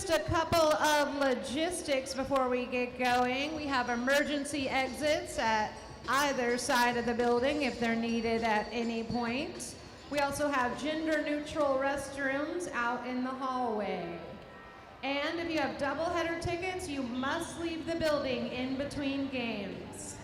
Just a couple of logistics before we get going. We have emergency exits at either side of the building if they're needed at any point. We also have gender-neutral restrooms out in the hallway. And if you have doubleheader tickets, you must leave the building in between games.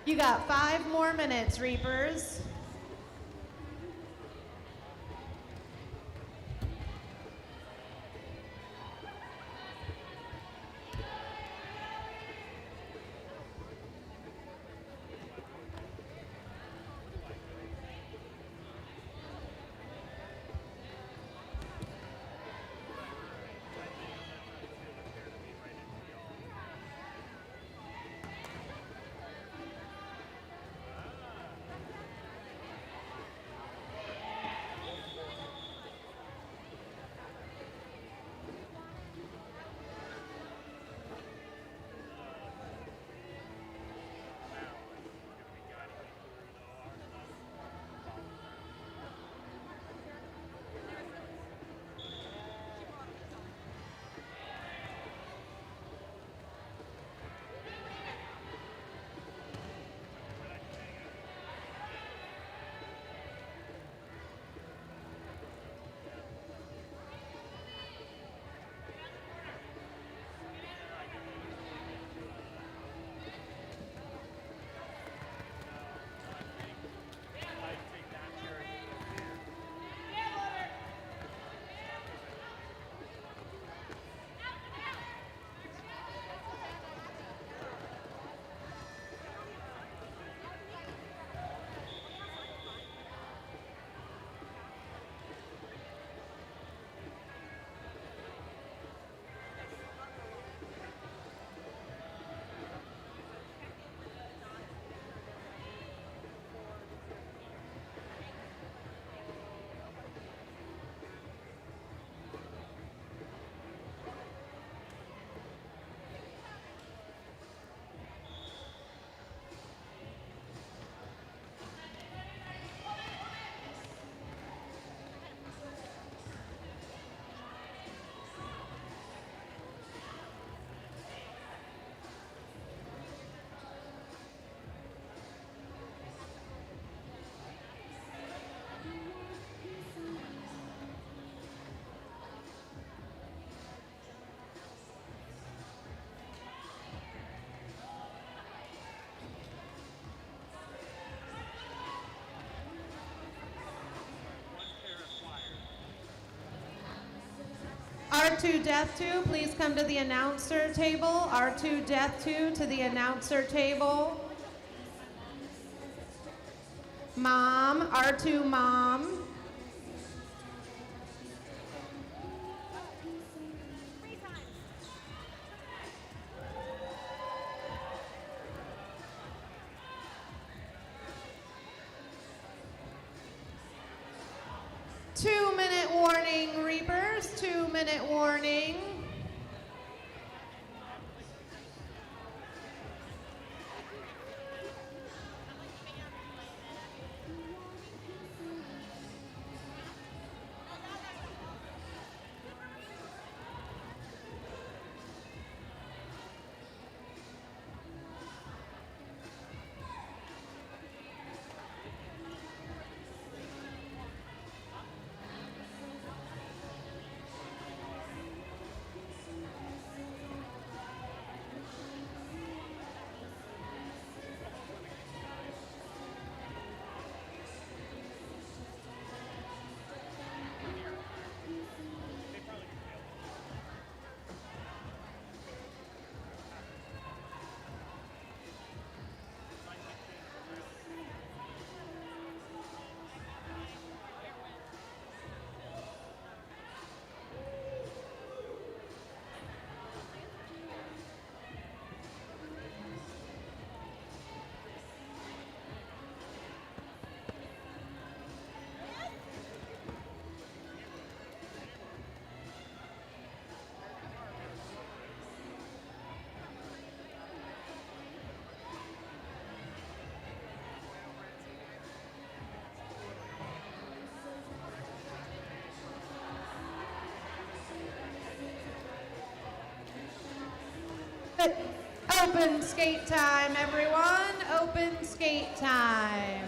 You got 5 more minutes, Reapers. R2 Death 2, please come to the announcer table. R2 Death 2 to the announcer table. Mom, R2 Mom. Two-minute warning, Reapers, 2-minute warning. Open skate time, everyone. Open skate time.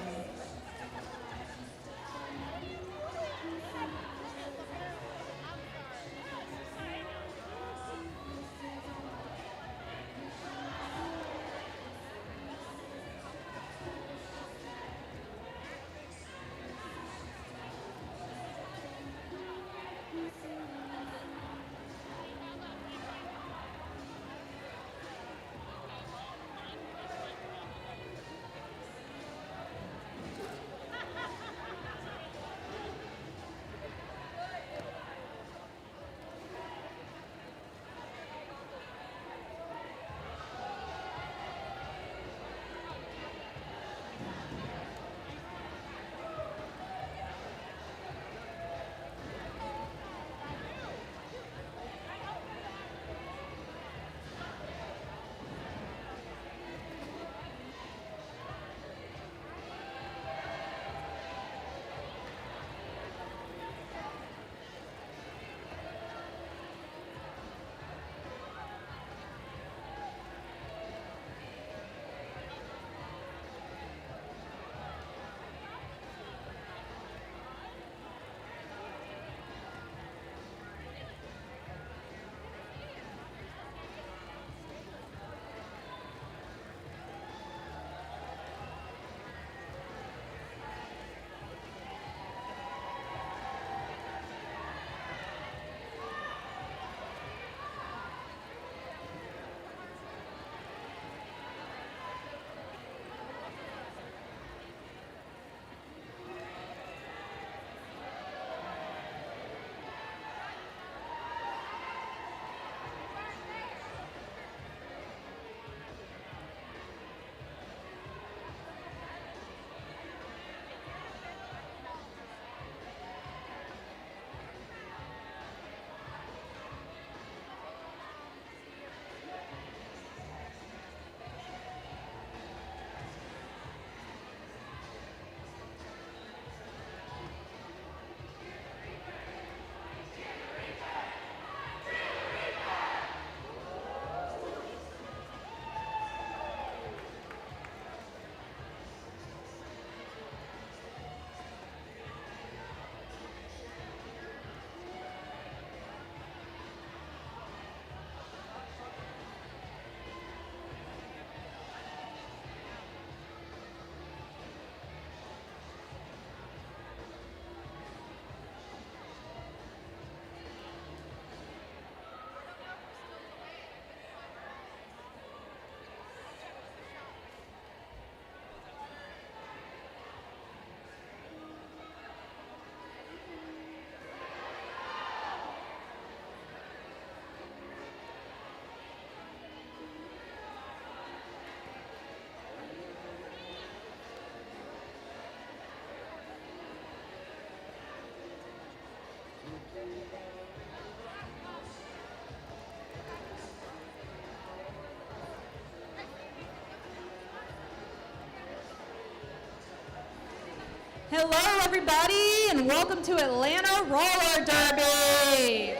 Hello, everybody, and welcome to Atlanta Roller Derby.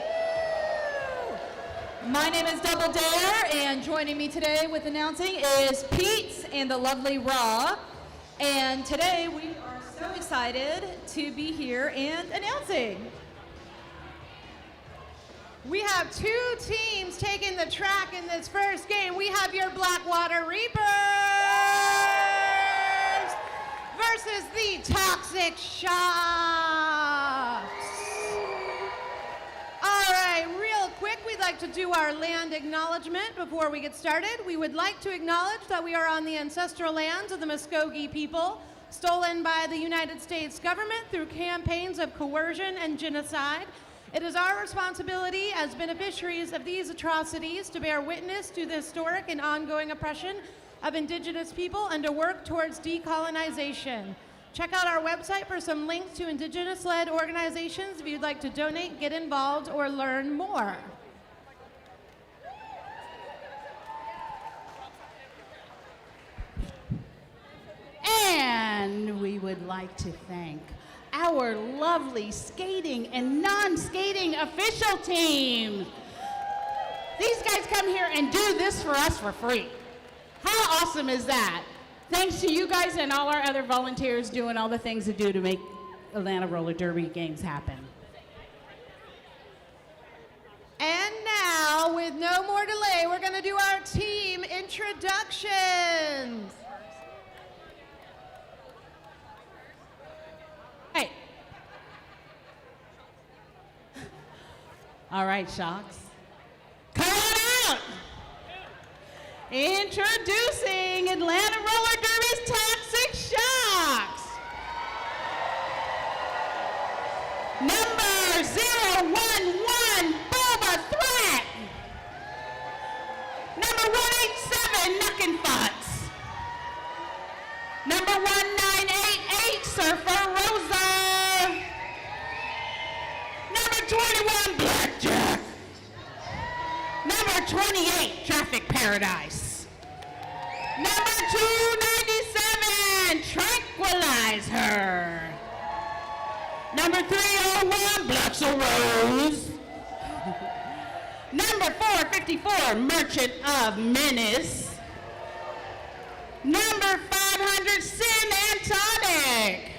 My name is Double Dare, and joining me today with announcing is Pete and the lovely Raw. And today we are so excited to be here and announcing. We have two teams taking the track in this first game. We have your Blackwater Reapers versus the Toxic Shocks. All right, real quick, we'd like to do our land acknowledgement before we get started. We would like to acknowledge that we are on the ancestral lands of the Muskogee people, stolen by the United States government through campaigns of coercion and genocide. It is our responsibility as beneficiaries of these atrocities to bear witness to the historic and ongoing oppression of Indigenous people and to work towards decolonization. Check out our website for some links to Indigenous-led organizations if you'd like to donate, get involved, or learn more. And we would like to thank our lovely skating and non-skating official team. These guys come here and do this for us for free. How awesome is that? Thanks to you guys and all our other volunteers doing all the things to do to make Atlanta Roller Derby games happen. And now, with no more delay, we're going to do our team introductions. Hey. All right, Shocks. Come on out. Introducing Atlanta Roller Derby's Toxic Shocks. Number 011, Boba Threat. Number 187, Knuckin' Futz. Number 1988, Surfer Rosa. Number 21, Blackjack. Number 28, Traffic Paradise. Number 297, Tranquilize Her. Number 301, Blacks a Rose. Number 454, Merchant of Menace. Number 500, Sin and Tonic.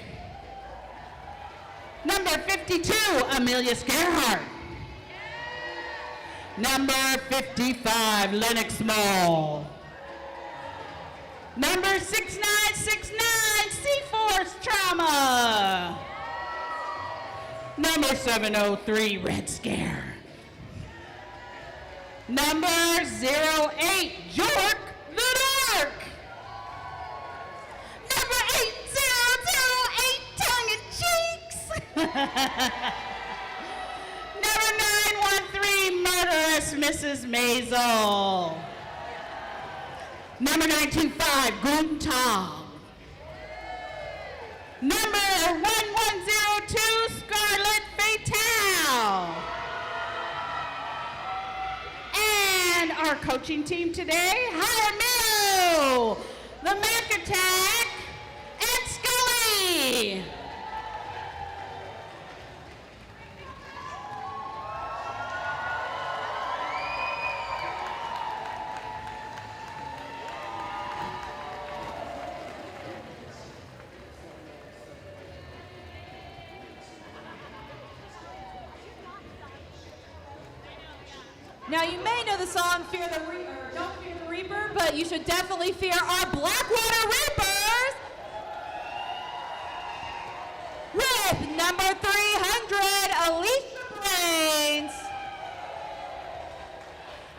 Number 52, Amelia Scarehart. Number 55, Lennox Mall. Number 6969, C-Force Trauma. Number 703, Red Scare. Number 08, Jork the Dark. Number 8008, Tongue in Cheeks. Number 913, Murderous Mrs. Maisel. Number 925, Guten Tag. Number 1102, Scarlet Fatale. And our coaching team today, Howard Mill, the Mac Attack, and Scully. Now, you may know the song Fear the Reaper, Don't Fear the Reaper, but you should definitely fear our Blackwater Reapers with number 300, Alicia Brains.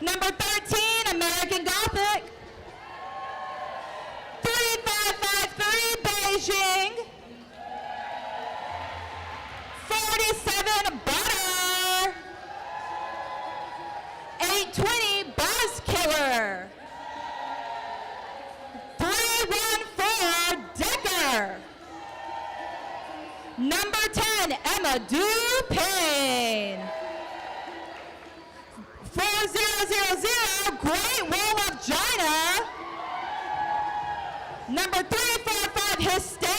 Number 13, American Gothic. 3553, Beijing. 47, Butter. 820, Buzz Killer. 314, Decker. Number 10, Emma Dupin. 4000, Great Wall of China. Number 345, Hysteria.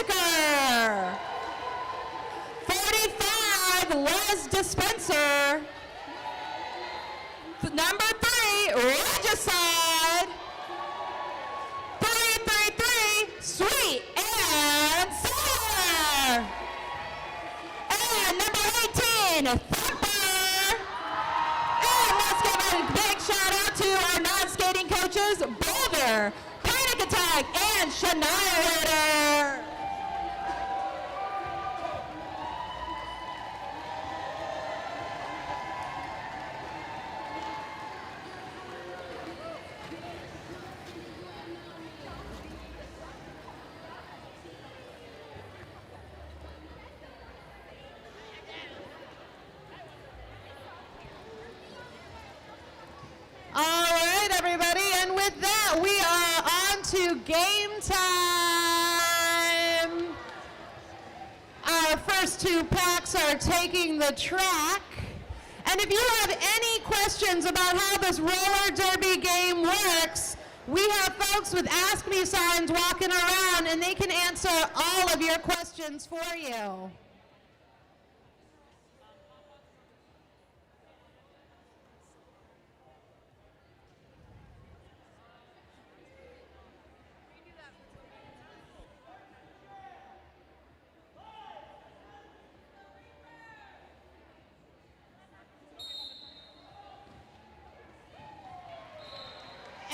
Whitaker. 45, Les Dispenser. Number 3, Regicide. 333, Sweet and Sour. And number 18, Thumper. And let's give a big shout out to our non-skating coaches, Boulder, Panic Attack, and Shania Ritter. All right, everybody, and with that, we are on to game time. Our first 2 packs are taking the track. And if you have any questions about how this roller derby game works, we have folks with Ask Me signs walking around, and they can answer all of your questions for you.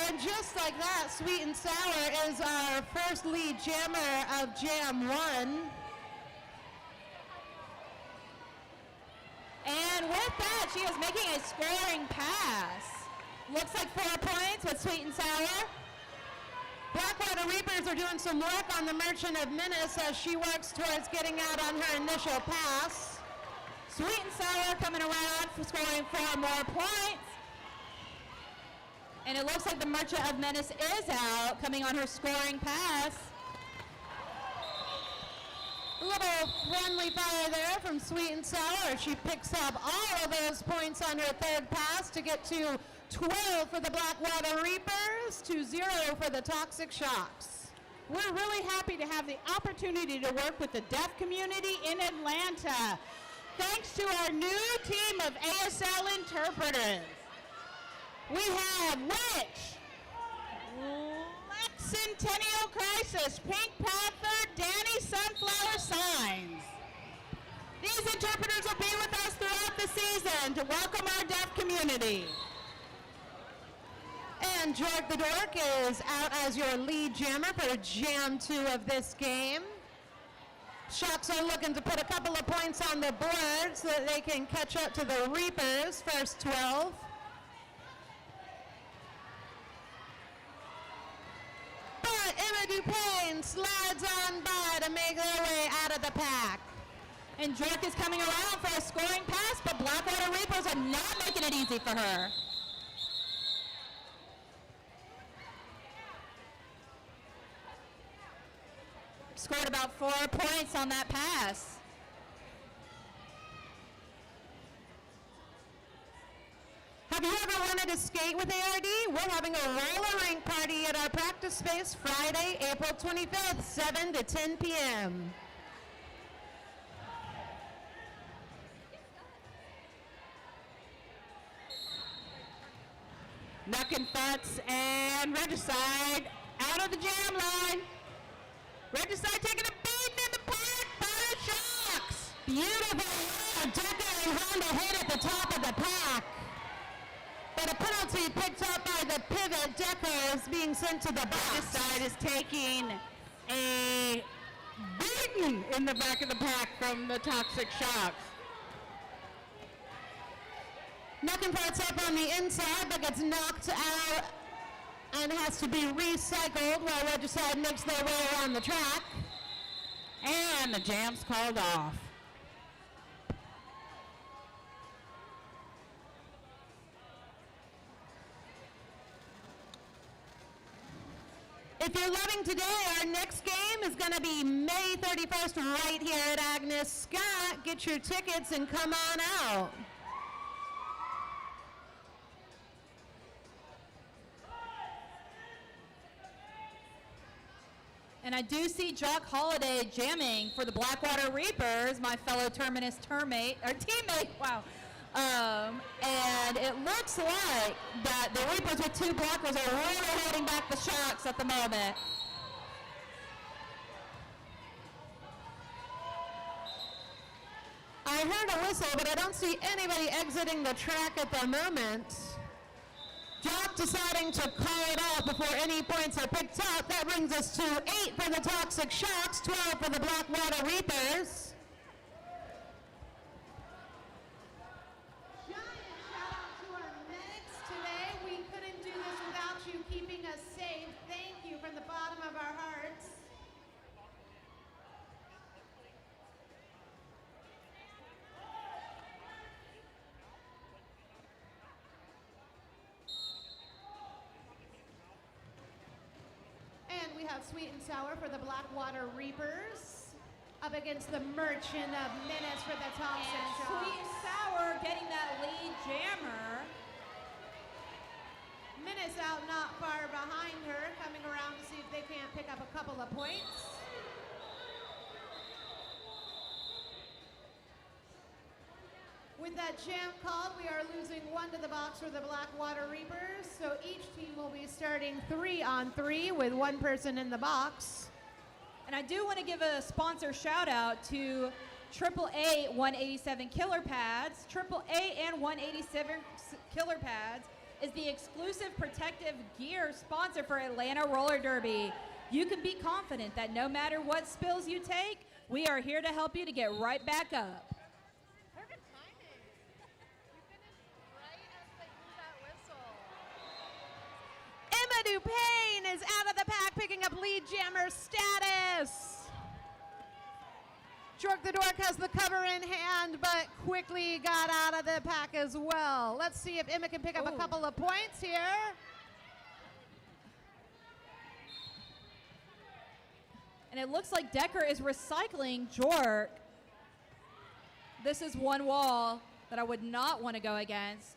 And just like that, Sweet and Sour is our first lead jammer of Jam 1. And with that, she is making a scoring pass. Looks like 4 points with Sweet and Sour. Blackwater Reapers are doing some work on the Merchant of Menace as she works towards getting out on her initial pass. Sweet and Sour coming around for scoring 4 more points. And it looks like the Merchant of Menace is out, coming on her scoring pass. A little friendly fire there from Sweet and Sour. She picks up all of those points on her 3rd pass to get to 12 for the Blackwater Reapers to 0 for the Toxic Shocks. We're really happy to have the opportunity to work with the deaf community in Atlanta. Thanks to our new team of ASL interpreters. We have Witch, Centennial Crisis, Pink Panther, Danny Sunflower Signs. These interpreters will be with us throughout the season to welcome our deaf community. And Jorg the Dork is out as your lead jammer for Jam 2 of this game. Shocks are looking to put a couple of points on the board so that they can catch up to the Reapers' first 12. But Emma Dupain slides on by to make their way out of the pack. And Jork is coming around for a scoring pass, but Blackwater Reapers are not making it easy for her. Scored about 4 points on that pass. Have you ever wanted to skate with ARD? We're having a roller rink party at our practice space Friday, April 25th, 7 to 10 p.m. Knuckin' Futz and Regicide out of the jam line. Regicide taking a beating in the park by the Shocks. Beautiful. Decatur Honda hit at the top of the pack. But a penalty picked up by the pivot. Decker is being sent to the box. Regicide is taking a beating in the back of the pack from the Toxic Shocks. Knuckin' Farts up on the inside, but gets knocked out and has to be recycled while Regicide makes their way around the track. And the jam's called off. If you're loving today, our next game is going to be May 31st right here at Agnes Scott. Get your tickets and come on out. And And I do see Jock Holiday jamming for the Blackwater Reapers, my fellow Terminus teammate, wow. And it looks like that the Reapers with 2 blockers are really holding back the Shocks at the moment. I heard a whistle, but I don't see anybody exiting the track at the moment. Jock deciding to call it off before any points are picked up. That brings us to 8 for the Toxic Shocks, 12 for the Blackwater Reapers. Giant shout out to our medics today. We couldn't do this without you keeping us safe. Thank you from the bottom of our hearts. And we have Sweet and Sour for the Blackwater Reapers up against the Merchant of Menace for the Thompson Shocks. Sweet and Sour getting that lead jammer. Menace out not far behind her, coming around to see if they can't pick up a couple of points. With that jam called, we are losing 1 to the box for the Blackwater Reapers, so each team will be starting 3-on-3 with 1 person in the box. And I do want to give a sponsor shout out to a.k.a. 187 Killer Pads. a.k.a. and 187 Killer Pads is the exclusive protective gear sponsor for Atlanta Roller Derby. You can be confident that no matter what spills you take, we are here to help you to get right back up. Perfect timing. You finished right as they blew that whistle. Emma Dupain is out of the pack, picking up lead jammer status. Jork the Dork has the cover in hand, but quickly got out of the pack as well. Let's see if Emma can pick up a couple of points here. And it looks like Decker is recycling Jork. This is one wall that I would not want to go against.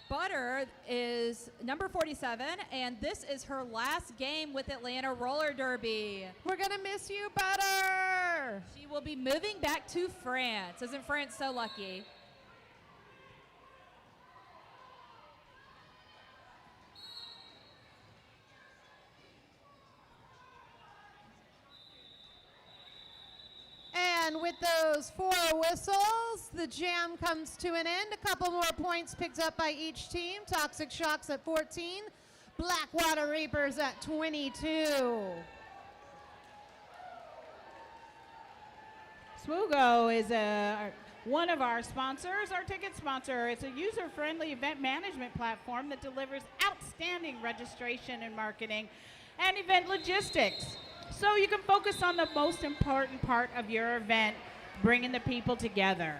Butter is number 47, and this is her last game with Atlanta Roller Derby. We're gonna miss you, Butter. She will be moving back to France. Isn't France so lucky? And with those 4 whistles, the jam comes to an end. A couple more points picked up by each team. Toxic Shocks at 14, Blackwater Reapers at 22. Swoogo is one of our sponsors, our ticket sponsor. It's a user-friendly event management platform that delivers outstanding registration and marketing and event logistics. So you can focus on the most important part of your event, bringing the people together.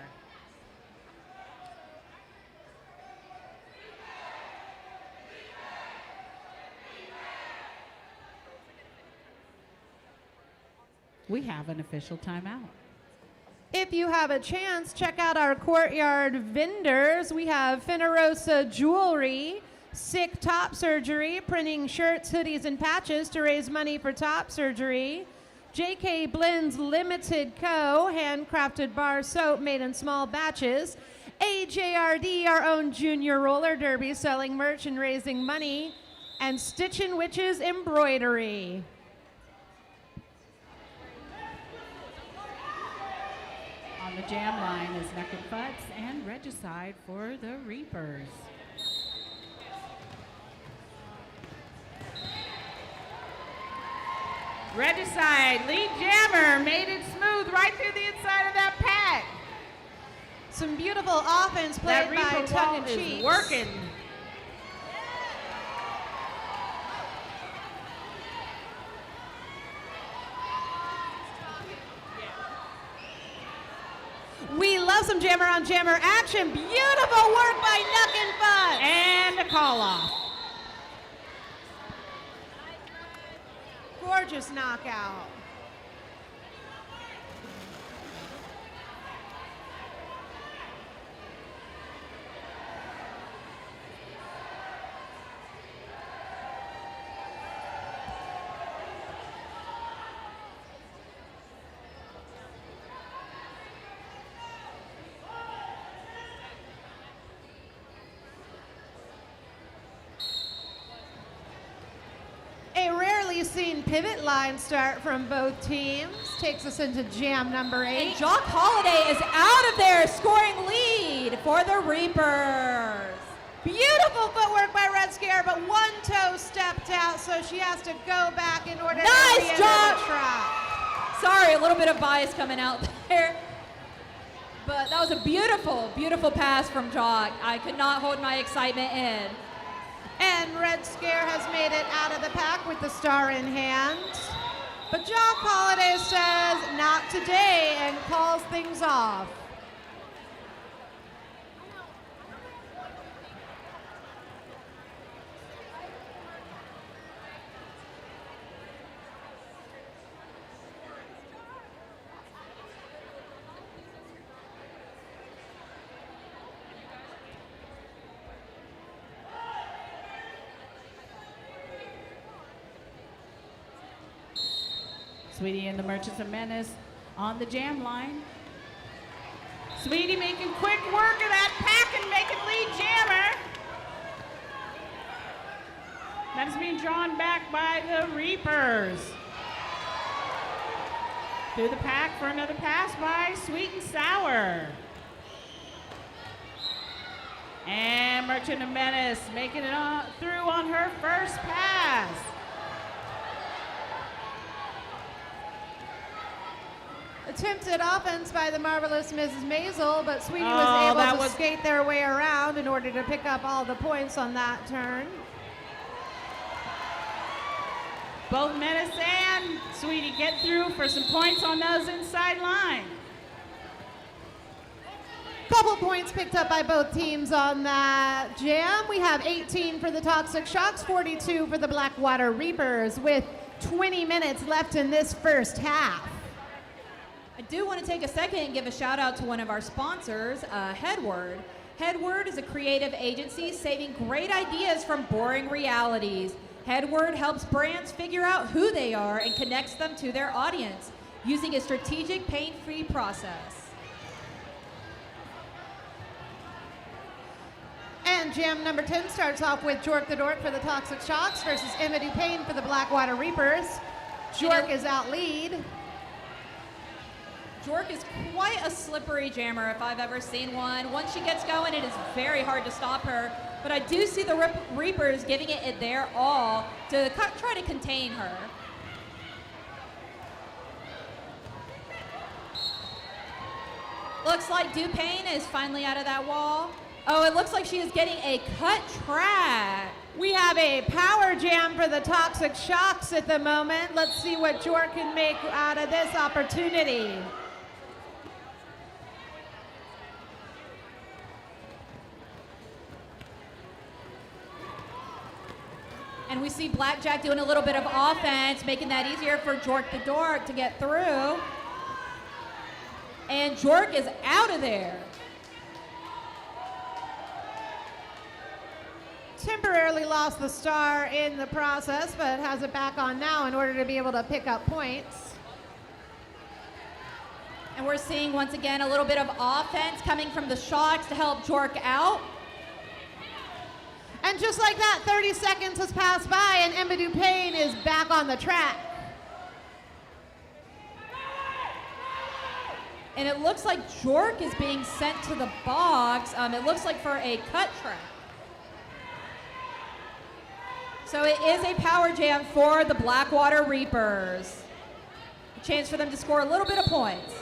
We have an official timeout. If you have a chance, check out our courtyard vendors. We have Finarosa Jewelry, Sick Top Surgery, printing shirts, hoodies, and patches to raise money for top surgery. JK Blends Limited Co., handcrafted bar soap made in small batches. AJRD, our own junior roller derby, selling merch and raising money. And Stitchin' Witches Embroidery. On the jam line is Naked Futz and Regicide for the Reapers. Regicide, lead jammer, made it smooth right through the inside of that pack. Some beautiful offense played That by Reaper Tongue wall and is Cheeks. working. We love some jammer on jammer action. Beautiful work by Nuck and Fudge. And a call off. Gorgeous knockout. seen pivot line start from both teams. Takes us into jam number 8. And Jock Holiday is out of there, scoring lead for the Reapers. Beautiful footwork by Red Scare, but one toe stepped out, so she has to go back in order to Nice re-enter job. the track. Sorry, a little bit of bias coming out there. But that was a beautiful, beautiful pass from Jock. I could not hold my excitement in. And Red Scare has made it out of the pack with the star in hand. But Jock Holiday says, not today, and calls things off. Sweetie and the Merchants of Menace on the jam line. Sweetie making quick work of that pack and making lead jammer. That is being drawn back by the Reapers. Through the pack for another pass by Sweet and Sour. And Merchant of Menace making it through on her first pass. Attempted offense by the marvelous Mrs. Maisel, but Sweetie Oh, was able to skate their way around in order to pick up all the points on that turn. Both Menace and Sweetie get through for some points on those inside line. Couple points picked up by both teams on that jam. We have 18 for the Toxic Shocks, 42 for the Blackwater Reapers, with 20 minutes left in this first half. I do want to take a second and give a shout out to one of our sponsors, Headword. Headword is a creative agency saving great ideas from boring realities. Headword helps brands figure out who they are and connects them to their audience using a strategic, pain-free process. And jam number 10 starts off with Jork the Dork for the Toxic Shocks versus Emma Dupain for the Blackwater Reapers. Jork is out lead. Jork is quite a slippery jammer if I've ever seen one. Once she gets going, it is very hard to stop her. But I do see the Reapers giving it their all to try to contain her. Looks like Dupain is finally out of that wall. Oh, it looks like she is getting a cut track. We have a power jam for the Toxic Shocks at the moment. Let's see what Jork can make out of this opportunity. And we see Blackjack doing a little bit of offense, making that easier for Jork the Dork to get through. And Jork is out of there. Temporarily lost the star in the process, but has it back on now in order to be able to pick up points. And we're seeing once again a little bit of offense coming from the Shocks to help Jork out. And just like that, 30 seconds has passed by and Emma Dupain is back on the track. And it looks like Jork is being sent to the box. It looks like for a cut track. So it is a power jam for the Blackwater Reapers. A chance for them to score a little bit of points.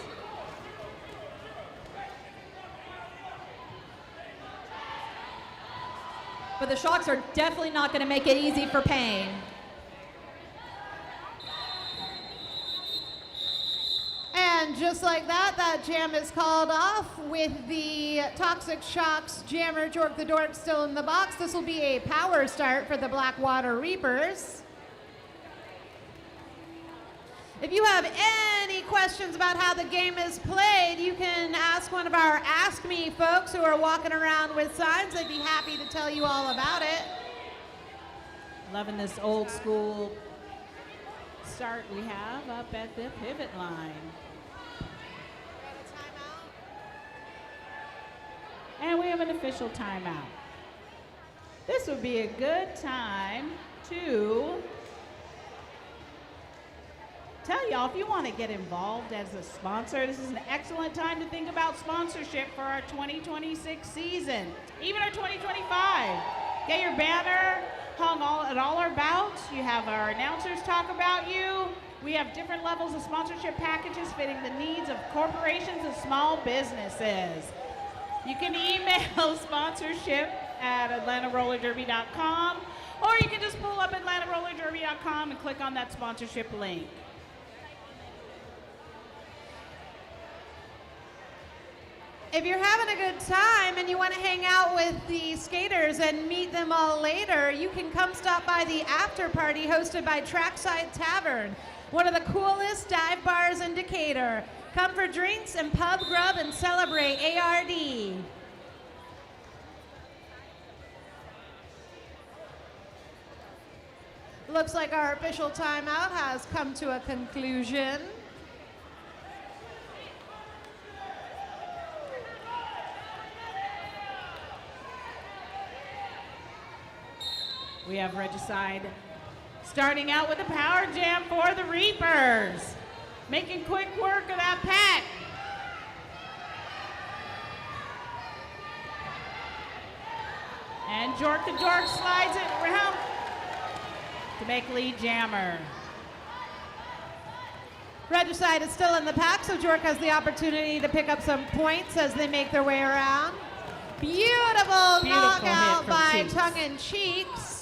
But the Shocks are definitely not going to make it easy for Payne. And just like that, that jam is called off with the Toxic Shocks jammer Jork the Dork still in the box. This will be a power start for the Blackwater Reapers. If you have any questions about how the game is played, you can ask one of our Ask Me folks who are walking around with signs. They'd be happy to tell you all about it. Loving this old school start we have up at the pivot line. And we have an official timeout. This would be a good time to tell y'all, if you want to get involved as a sponsor, this is an excellent time to think about sponsorship for our 2026 season, even our 2025. Get your banner hung at all our bouts. You have our announcers talk about you. We have different levels of sponsorship packages fitting the needs of corporations and small businesses. You can email sponsorship at atlantarollerderby.com, or you can just pull up atlantarollerderby.com and click on that sponsorship link. If you're having a good time and you want to hang out with the skaters and meet them all later, you can come stop by the after party hosted by Trackside Tavern, one of the coolest dive bars in Decatur. Come for drinks and pub grub and celebrate ARD. Looks like our official timeout has come to a conclusion. We have Regicide starting out with a power jam for the Reapers. Making quick work of that pack. And Jork the Dork slides it around to make lead jammer. Regicide is still in the pack, so Jork has the opportunity to pick up some points as they make their way around. Beautiful knockout by Tongue and Cheeks.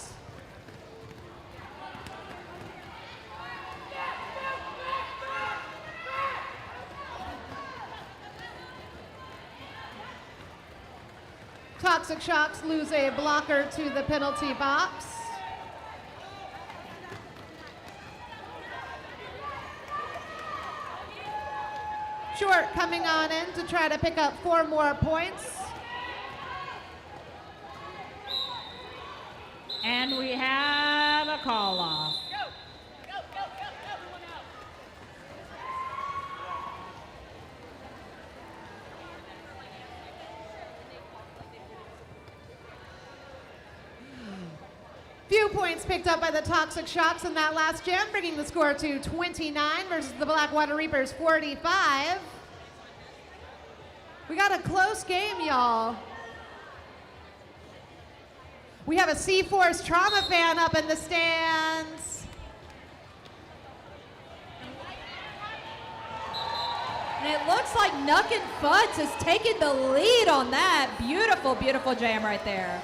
Toxic Shocks lose a blocker to the penalty box. Short coming on in to try to pick up 4 more points. And we have a call off. Few points picked up by the Toxic Shocks in that last jam, bringing the score to 29 versus the Blackwater Reapers 45. We got a close game, y'all. We have a C-Force Trauma fan up in the stands. And it looks like Nuck and Futz is taking the lead on that. Beautiful, beautiful jam right there.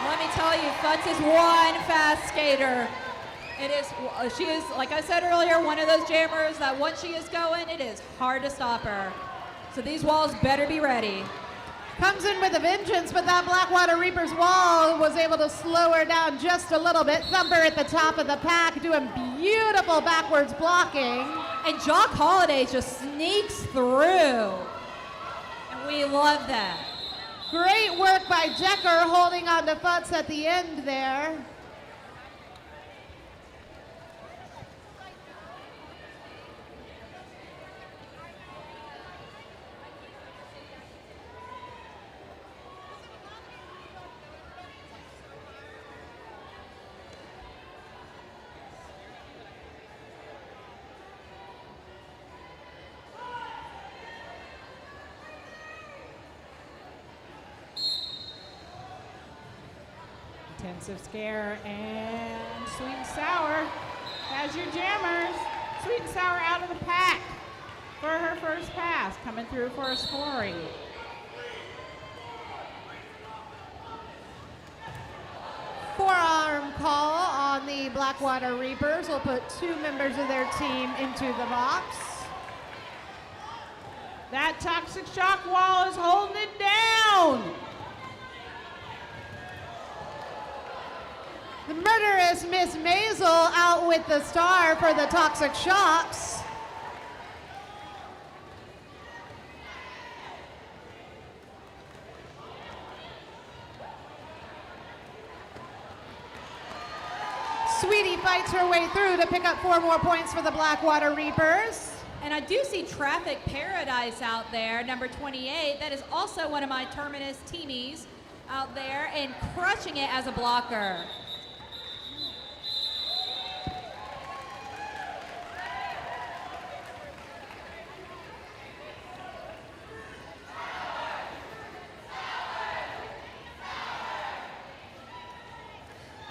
Let me tell you, Futz is one fast skater. She is, like I said earlier, one of those jammers that once she is going, it is hard to stop her. So these walls better be ready. Comes in with a vengeance, but that Blackwater Reapers wall was able to slow her down just a little bit. Thumper at the top of the pack, doing beautiful backwards blocking. And Jock Holiday just sneaks through. And we love that. Great work by Decker holding on to Futz at the end there. Intensive Scare and Sweet and Sour has your jammers. Sweet and Sour out of the pack for her first pass, coming through for a scoring. Forearm call on the Blackwater Reapers will put 2 members of their team into the box. That Toxic Shock wall is holding it down. The murderous Miss Maisel out with the star for the Toxic Shocks. Sweetie fights her way through to pick up 4 more points for the Blackwater Reapers. And I do see Traffic Paradise out there, number 28. That is also one of my Terminus teamies. out there and crushing it as a blocker.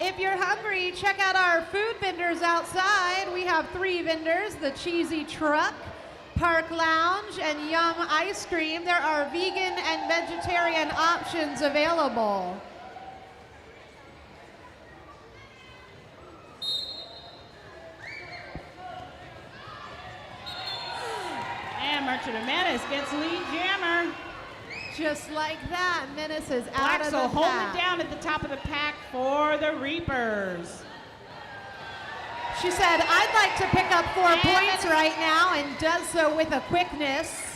If you're hungry, check out our food vendors outside. We have 3 vendors, the Cheesy Truck, Park Lounge, and Yum Ice Cream. There are vegan and vegetarian options available. And Merchant of Menace gets lead jammer. Just like that, Menace is out of the Blaxel holding pack. it down at the top of the pack for the Reapers. She said, I'd like to pick up 4 points right now, and does so with a quickness.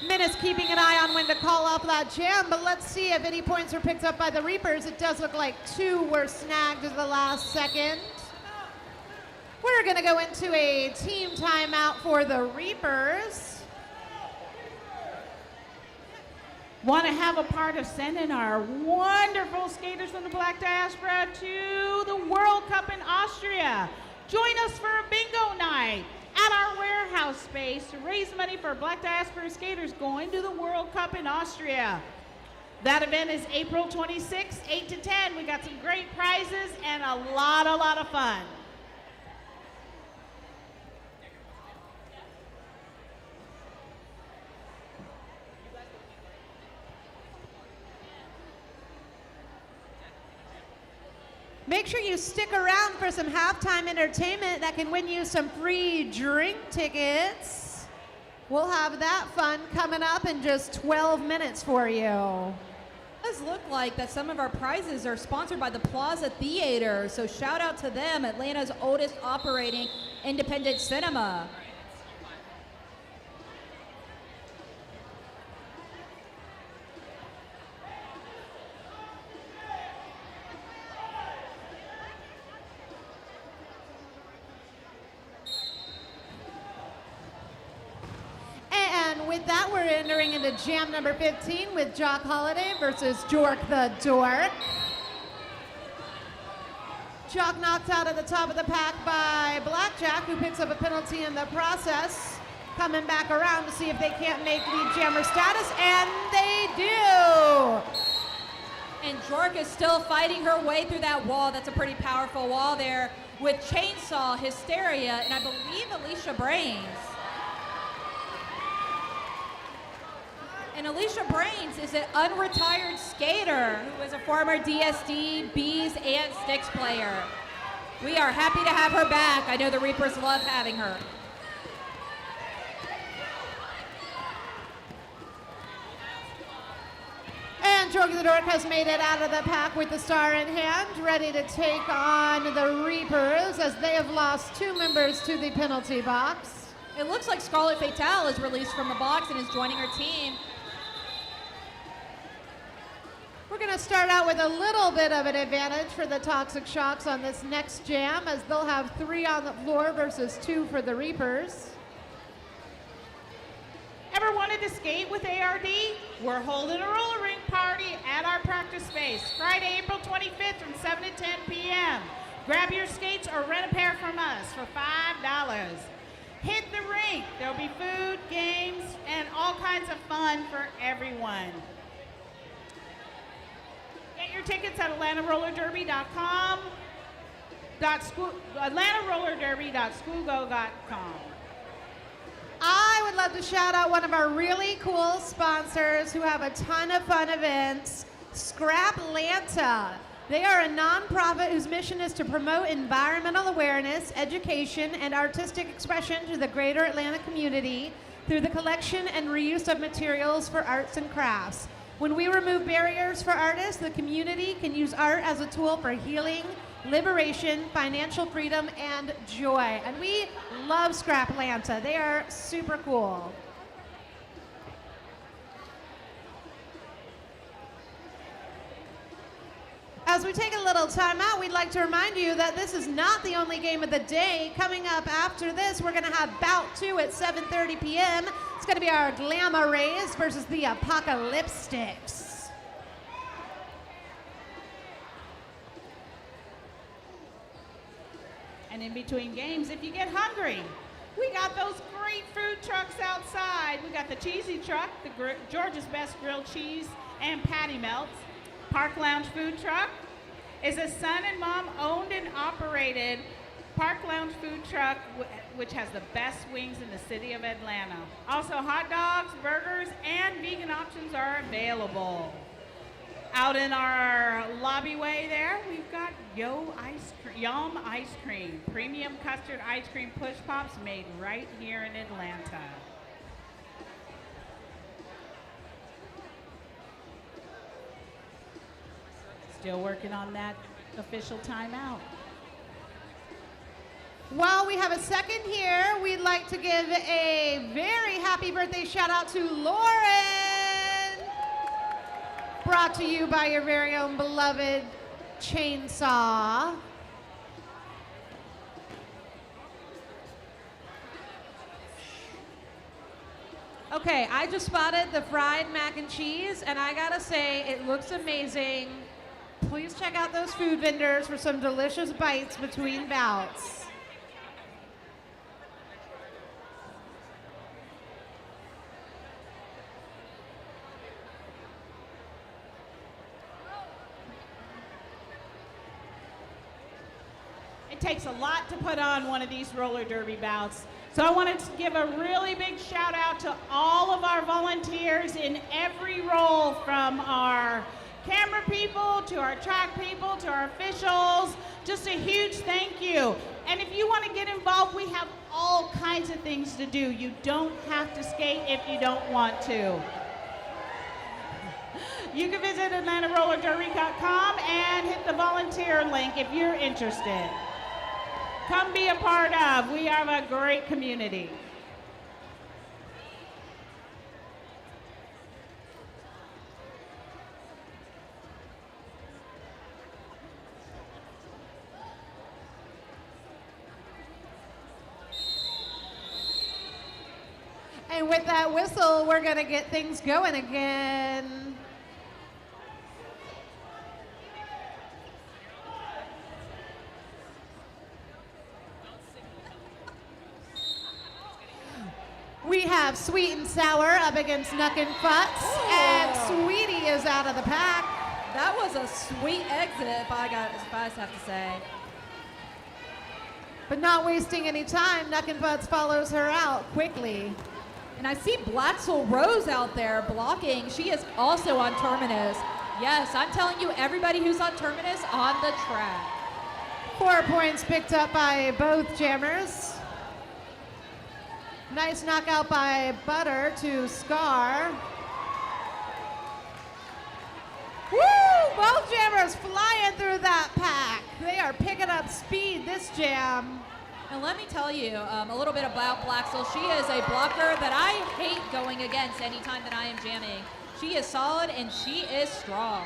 Menace keeping an eye on when to call off that jam, but let's see if any points are picked up by the Reapers. It does look like 2 were snagged at the last second. We're gonna go into a team timeout for the Reapers. Want to have a part of sending our wonderful skaters from the Black Diaspora to the World Cup in Austria. Join us for a bingo night at our warehouse space to raise money for Black Diaspora skaters going to the World Cup in Austria. That event is April 26th, 8 to 10. We got some great prizes and a lot of fun. Make sure you stick around for some halftime entertainment that can win you some free drink tickets. We'll have that fun coming up in just 12 minutes for you. It does look like that some of our prizes are sponsored by the Plaza Theater, so shout out to them, Atlanta's oldest operating independent cinema. And with that, we're entering into jam number 15 with Jock Holiday versus Jork the Dork. Jock knocked out at the top of the pack by Blackjack, who picks up a penalty in the process. Coming back around to see if they can't make lead jammer status, and they do! And Jork is still fighting her way through that wall. That's a pretty powerful wall there with Chainsaw, Hysteria, and I believe Alicia Brains. And Alicia Brains is an unretired skater who is a former DSD, Bees, and Sticks player. We are happy to have her back. I know the Reapers love having her. And Jorg the Dork has made it out of the pack with the star in hand, ready to take on the Reapers as they have lost 2 members to the penalty box. It looks like Scarlet Fatale is released from the box and is joining her team. We're going to start out with a little bit of an advantage for the Toxic Shocks on this next jam, as they'll have 3 on the floor versus 2 for the Reapers. Ever wanted to skate with ARD? We're holding a roller rink party at our practice space Friday, April 25th from 7 to 10 p.m. Grab your skates or rent a pair from us for $5. Hit the rink. There'll be food, games, and all kinds of fun for everyone. Get your tickets at AtlantaRollerDerby.com, AtlantaRollerDerby.Schoolgo.com. I would love to shout out one of our really cool sponsors who have a ton of fun events, Scraplanta. They are a nonprofit whose mission is to promote environmental awareness, education, and artistic expression to the greater Atlanta community through the collection and reuse of materials for arts and crafts. When we remove barriers for artists, the community can use art as a tool for healing, liberation, financial freedom, and joy. And we love Scraplanta. They are super cool. As as we take a little time out, we'd like to remind you that this is not the only game of the day. Coming up after this, we're going to have bout 2 at 7:30 p.m. It's going to be our Glamma Rays versus the Apocalypstix. And in between games, if you get hungry, we got those great food trucks outside. We got the cheesy truck, Georgia's Best Grilled Cheese and Patty Melts. Park Lounge Food Truck is a son and mom owned and operated Park Lounge Food Truck, which has the best wings in the city of Atlanta. Also, hot dogs, burgers, and vegan options are available. Out in our lobbyway there, we've got Yum Ice Cream, premium custard ice cream push pops made right here in Atlanta. Still working on that official timeout. While we have a second here, we'd like to give a very happy birthday shout out to Lauren. Brought to you by your very own beloved Chainsaw. Okay, I just spotted the fried mac and cheese, and I gotta say, it looks amazing. Please check out those food vendors for some delicious bites between bouts. It takes a lot to put on one of these roller derby bouts. So I wanted to give a really big shout out to all of our volunteers in every role, from our camera people to our track people to our officials. Just a huge thank you. And if you want to get involved, we have all kinds of things to do. You don't have to skate if you don't want to. You can visit AtlantaRollerDerby.com and hit the volunteer link if you're interested. Come be a part of. We have a great community. And with that whistle, we're gonna get things going again. We have Sweet and Sour up against Nuck and Futz, and Sweetie is out of the pack. That was a sweet exit, if I just have to say. But not wasting any time, Nuck and Futz follows her out quickly. And I see Blaxel Rose out there blocking. She is also on Terminus. Yes, I'm telling you, everybody who's on Terminus on the track. 4 points picked up by both jammers. Nice knockout by Butter to Scar. Woo! Both jammers flying through that pack. They are picking up speed this jam. And let me tell you a little bit about Blaxel. She is a blocker that I hate going against anytime that I am jamming. She is solid and she is strong.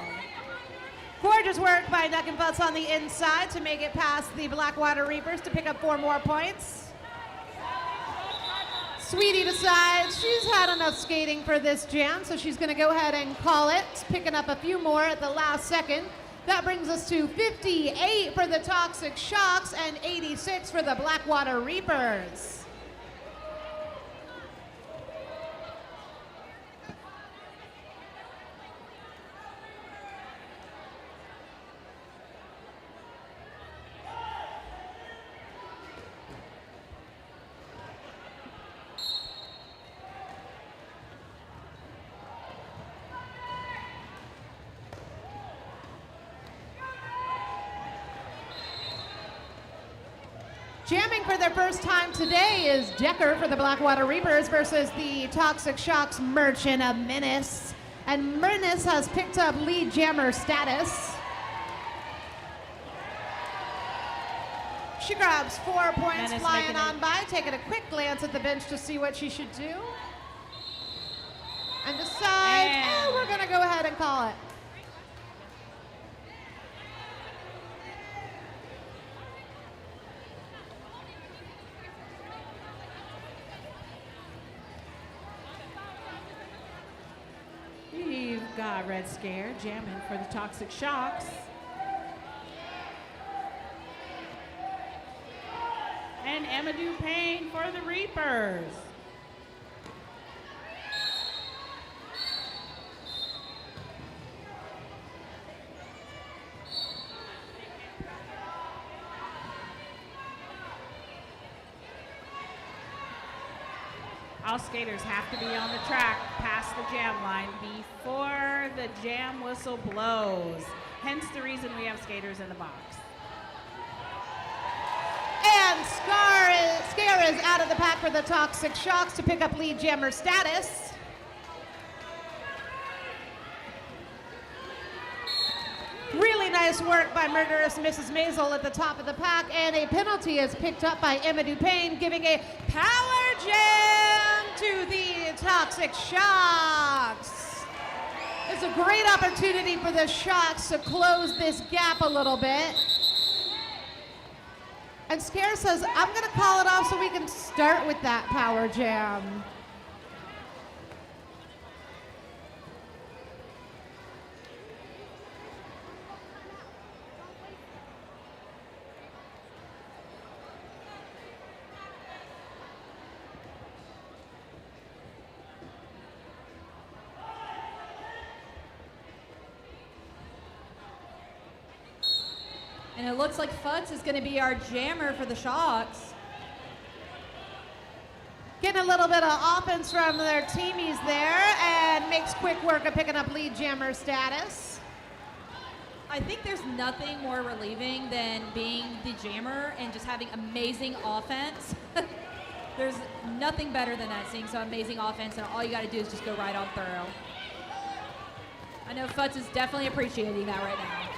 Gorgeous work by Nuck and Futz on the inside to make it past the Blackwater Reapers to pick up 4 more points. Sweetie decides she's had enough skating for this jam, so she's going to go ahead and call it, picking up a few more at the last second. That brings us to 58 for the Toxic Shocks and 86 for the Blackwater Reapers. Jamming for their first time today is Decker for the Blackwater Reapers versus the Toxic Shocks Merchant of Menace. And Menace has picked up lead jammer status. She grabs 4 points Menace flying on by, taking a quick glance at the bench to see what she should do. And decides, we're gonna go ahead and call it. Red Scare jamming for the Toxic Shocks. And Amadou Payne for the Reapers. All skaters have to be on the track past the jam line before the jam whistle blows. Hence the reason we have skaters in the box. And Scare is out of the pack for the Toxic Shocks to pick up lead jammer status. Really nice work by Murderous Mrs. Maisel at the top of the pack, and a penalty is picked up by Amadou Payne, giving a power jam to the Toxic Shocks. It's a great opportunity for the Shocks to close this gap a little bit. And Scare says, I'm going to call it off so we can start with that power jam. And it looks like Futz is going to be our jammer for the Shocks. Getting a little bit of offense from their teamies there and makes quick work of picking up lead jammer status. I think there's nothing more relieving than being the jammer and just having amazing offense. There's nothing better than that, seeing some amazing offense, and all you got to do is just go right on thorough. I know Futz is definitely appreciating that right now.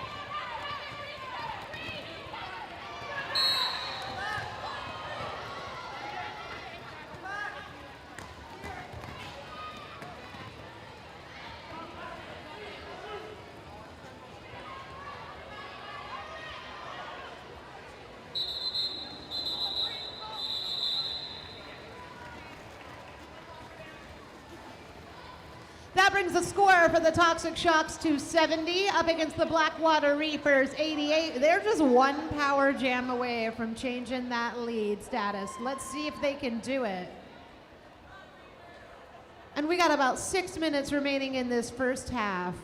That brings the score for the Toxic Shocks to 70 up against the Blackwater Reapers 88. They're just one power jam away from changing that lead status. Let's see if they can do it. And we got about 6 minutes remaining in this first half.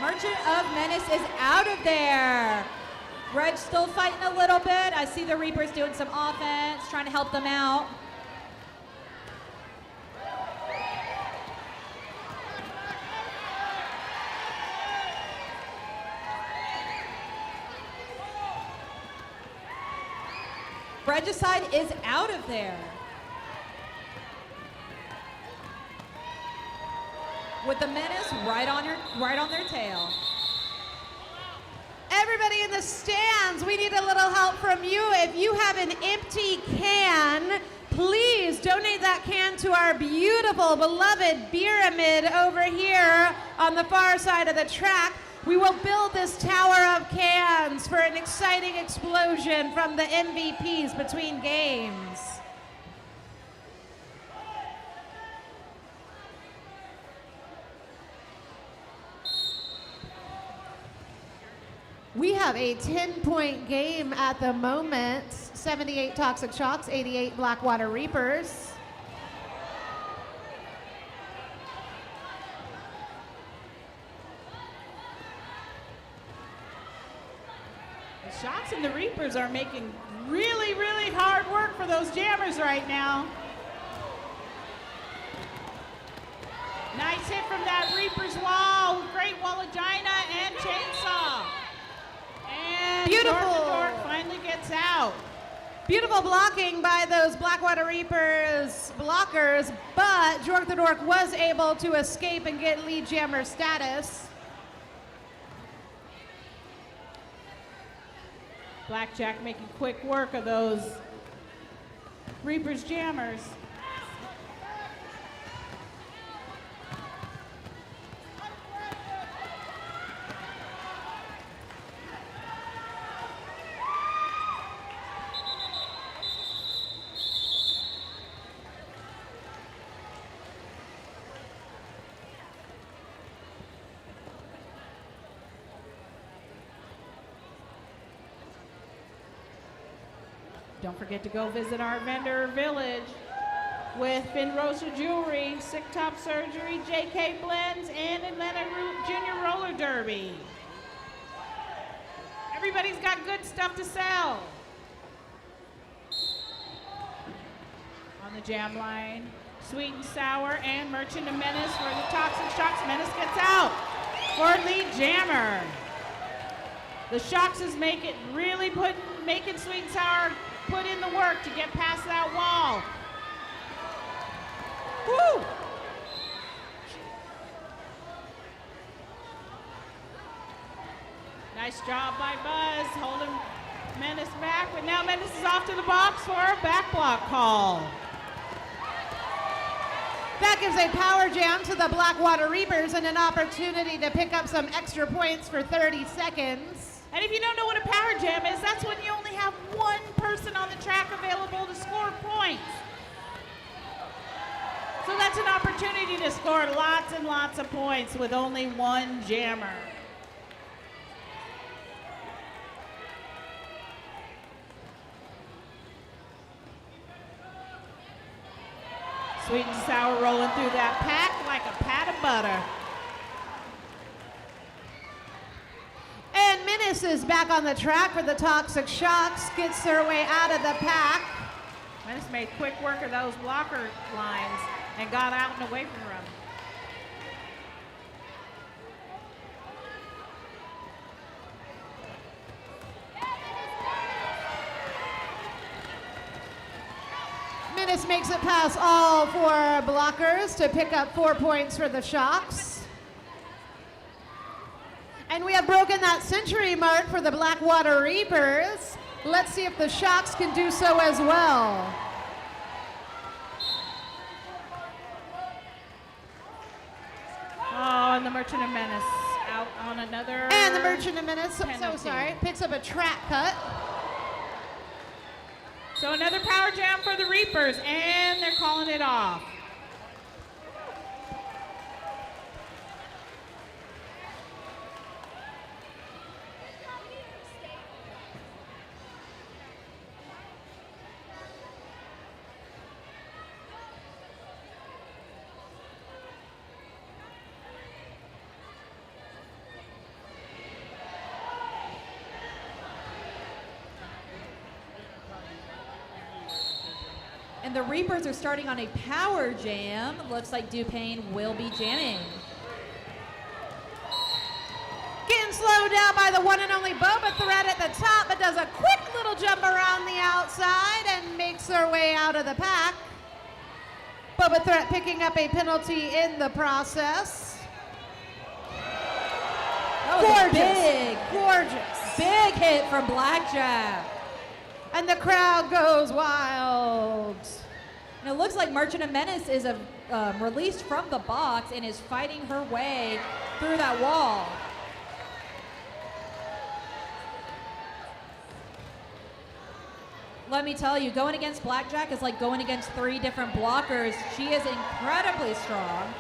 Merchant of Menace is out of there. Red's still fighting a little bit. I see the Reapers doing some offense, trying to help them out. Regicide is out of there. With the Menace right on their tail. Everybody in the stands, we need a little help from you. If you have an empty can, please donate that can to our beautiful, beloved pyramid over here on the far side of the track. We will build this tower of cans for an exciting explosion from the MVPs between games. We have a 10-point game at the moment. 78 Toxic Shocks, 88 Blackwater Reapers. The Shocks and the Reapers are making really, really hard work for those jammers right now. Nice hit from that Reapers wall. Great Wallagina and chainsaw. And Beautiful. Dork finally gets out. Beautiful blocking by those Blackwater Reapers blockers, but Jork the Dork was able to escape and get lead jammer status. Blackjack making quick work of those Reapers jammers. Don't forget to go visit our vendor village with Finn Rosa Jewelry, Sick Top Surgery, JK Blends, and Atlanta Junior Roller Derby. Everybody's got good stuff to sell. On the jam line, Sweet and Sour and Merchant of Menace for the Toxic Shocks. Menace gets out for lead jammer. The Shocks is making Sweet and Sour put in the work to get past that wall. Woo! Nice job by Buzz holding Menace back, but now Menace is off to the box for a back block call. That gives a power jam to the Blackwater Reapers and an opportunity to pick up some extra points for 30 seconds. And if you don't know what a power jam is, that's when you only have one person on the track available to score points. So that's an opportunity to score lots and lots of points with only one jammer. Sweet and Sour rolling through that pack like a pat of butter. And Menace is back on the track for the Toxic Shocks, gets their way out of the pack. Menace made quick work of those blocker lines and got out and away from them. Menace makes it past all four blockers to pick up 4 points for the Shocks. And we have broken that century mark for the Blackwater Reapers. Let's see if the Shocks can do so as well. Oh, and the Merchant of Menace out on another. And the Merchant of Menace, so penalty. sorry, picks up a track cut. So another power jam for the Reapers, and they're calling it off. And the Reapers are starting on a power jam. Looks like Dupain will be jamming. Getting slowed down by the one and only Boba Threat at the top, but does a quick little jump around the outside and makes her way out of the pack. Boba Threat picking up a penalty in the process. That was Gorgeous. a big hit from Blackjack. And the crowd goes wild. And it looks like Merchant of Menace is released from the box and is fighting her way through that wall. Let me tell you, going against Blackjack is like going against 3 different blockers. She is incredibly strong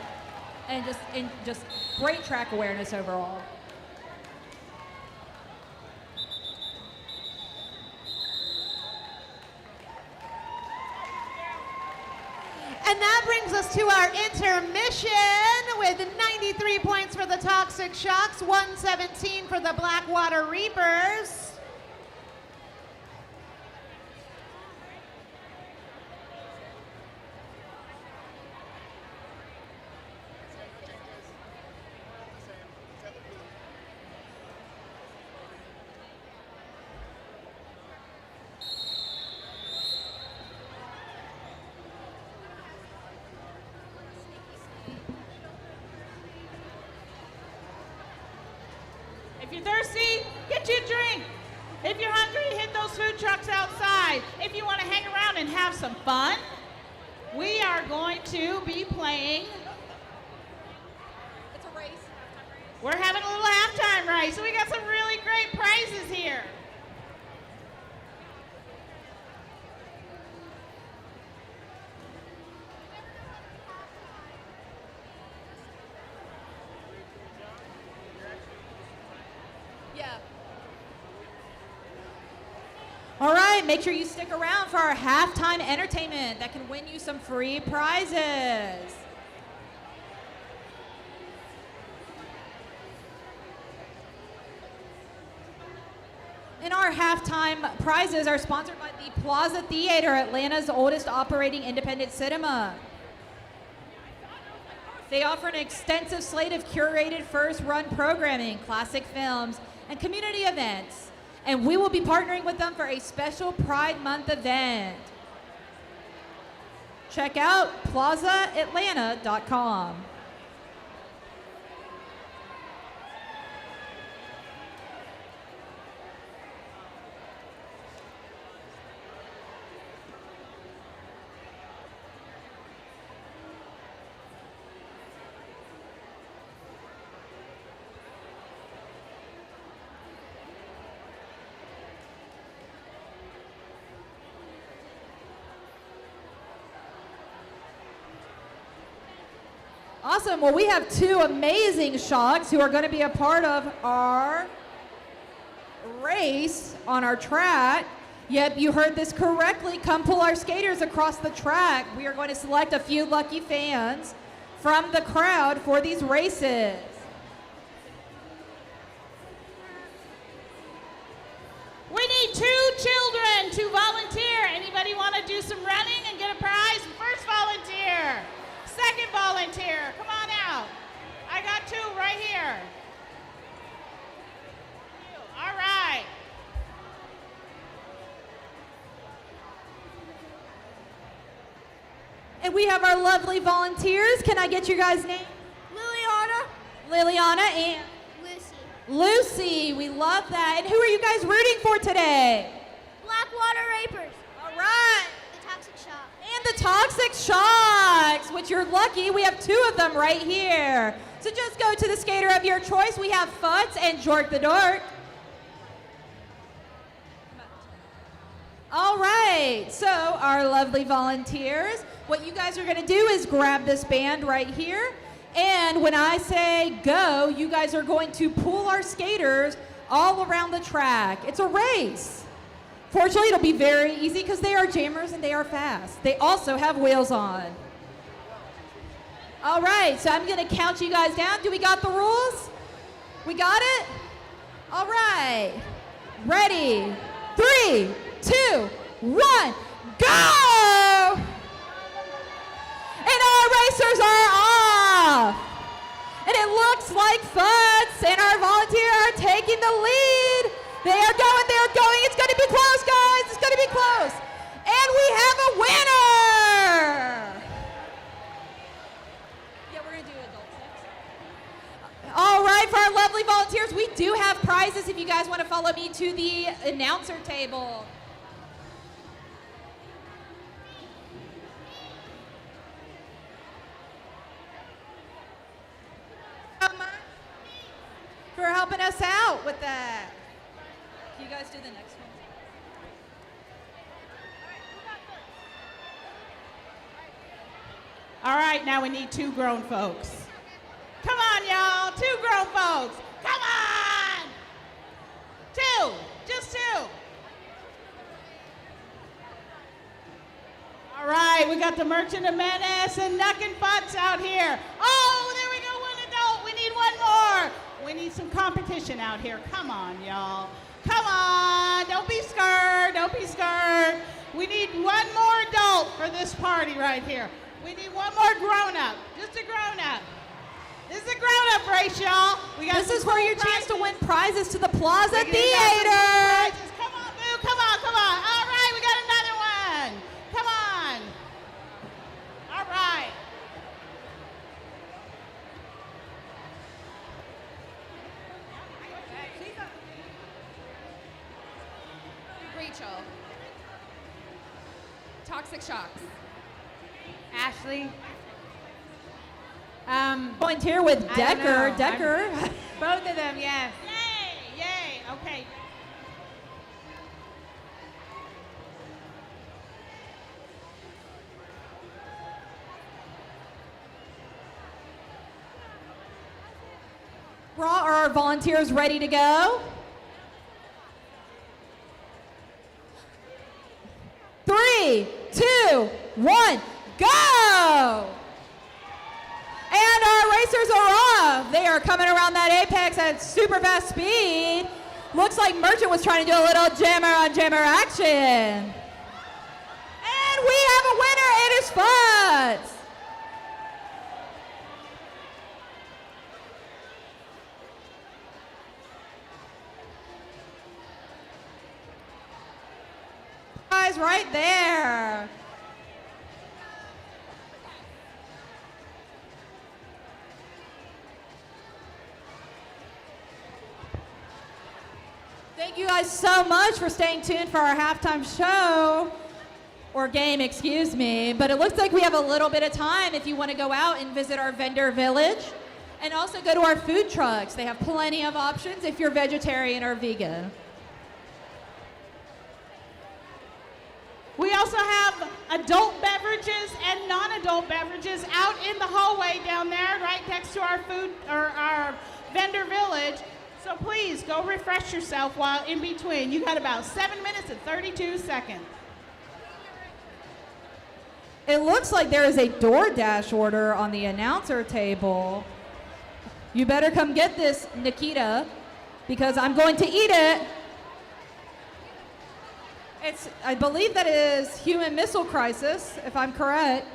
and just great track awareness overall. And that brings us to our intermission with 93 points for the Toxic Shocks, 117 for the Blackwater Reapers. If you're thirsty, get you a drink. If you're hungry, hit those food trucks outside. If you want to hang around and have some fun, we are going to be playing. It's a race. We're having a little halftime race, so we got some really great prizes here. Yeah. All right. right, make sure you stick around for our halftime entertainment that can win you some free prizes. And our halftime prizes are sponsored by the Plaza Theater, Atlanta's oldest operating independent cinema. They offer an extensive slate of curated first-run programming, classic films, and community events. And we will be partnering with them for a special Pride Month event. Check out plazaatlanta.com. Awesome. Well, we have two amazing shocks who are going to be a part of our race on our track. Yep, you heard this correctly. Come pull our skaters across the track. We are going to select a few lucky fans from the crowd for these races. We need 2 children to volunteer. Anybody want to do some running and get a prize? First volunteer. Second volunteer. Come on out. I got 2 right here. All right. And we have our lovely volunteers. Can I get your guys' name? Liliana and Lucy. We love that. And who are you guys rooting for today? Blackwater Rapers. All right. The Toxic Shock. And the Toxic Shocks, which you're lucky. We have 2 of them right here. So just go to the skater of your choice. We have Futz and Jork the Dork. All right, so our lovely volunteers, what you guys are going to do is grab this band right here. And when I say go, you guys are going to pull our skaters all around the track. It's a race. Fortunately, it'll be very easy because they are jammers and they are fast. They also have wheels on. All right, so I'm going to count you guys down. Do we got the rules? We got it? All right. Ready? 3, 2, 1, go! And our racers are off. And it looks like Futz and our volunteer are taking the lead. They are going, they're going. It's going to be close, guys. It's going to be close. And we have a winner. Yeah, we're going to do adult sex. All right, for our lovely volunteers, we do have prizes if you guys want to follow me to the announcer table. For helping us out with that. Can you guys do the next one? All right, now we need 2 grown folks. Come on, y'all. 2 grown folks. Come on. 2. Just 2. All right, we got the Merchant of Menace and Nuck and Futz out here. Oh, there we go. 1 adult. We need 1 more. We need some competition out here. Come on, y'all. Come on. Don't be scared. Don't be scared. We need 1 more adult for this party right here. We need 1 more grown-up. Just a grown-up. This is a grown-up race, y'all. This is for your chance to win prizes to the Plaza Theater. Theater. Come on, Boo. Come on, come on. All right, we got another one. Come on. All right. Rachel. Toxic Shocks. Ashley. Volunteer with I don't Decker. know. Decker. Both of them, yes. Yay, yay. Okay. Raw, are our volunteers ready to go? 3, 2, 1, go! And our racers are off. They are coming around that apex at super fast speed. Looks like Merchant was trying to do a little jammer on jammer action. And we have a winner. It is Futz. Guys, right there. Thank you guys so much for staying tuned for our halftime show, or game, excuse me. But it looks like we have a little bit of time if you want to go out and visit our vendor village and also go to our food trucks. They have plenty of options if you're vegetarian or vegan. We also have adult beverages and non-adult beverages out in the hallway down there, right next to our food or our vendor village. So please go refresh yourself while in between. You got about 7 minutes and 32 seconds. It looks like there is a DoorDash order on the announcer table. You better come get this, Nikita, because I'm going to eat it. I believe that is human missile crisis, if I'm correct.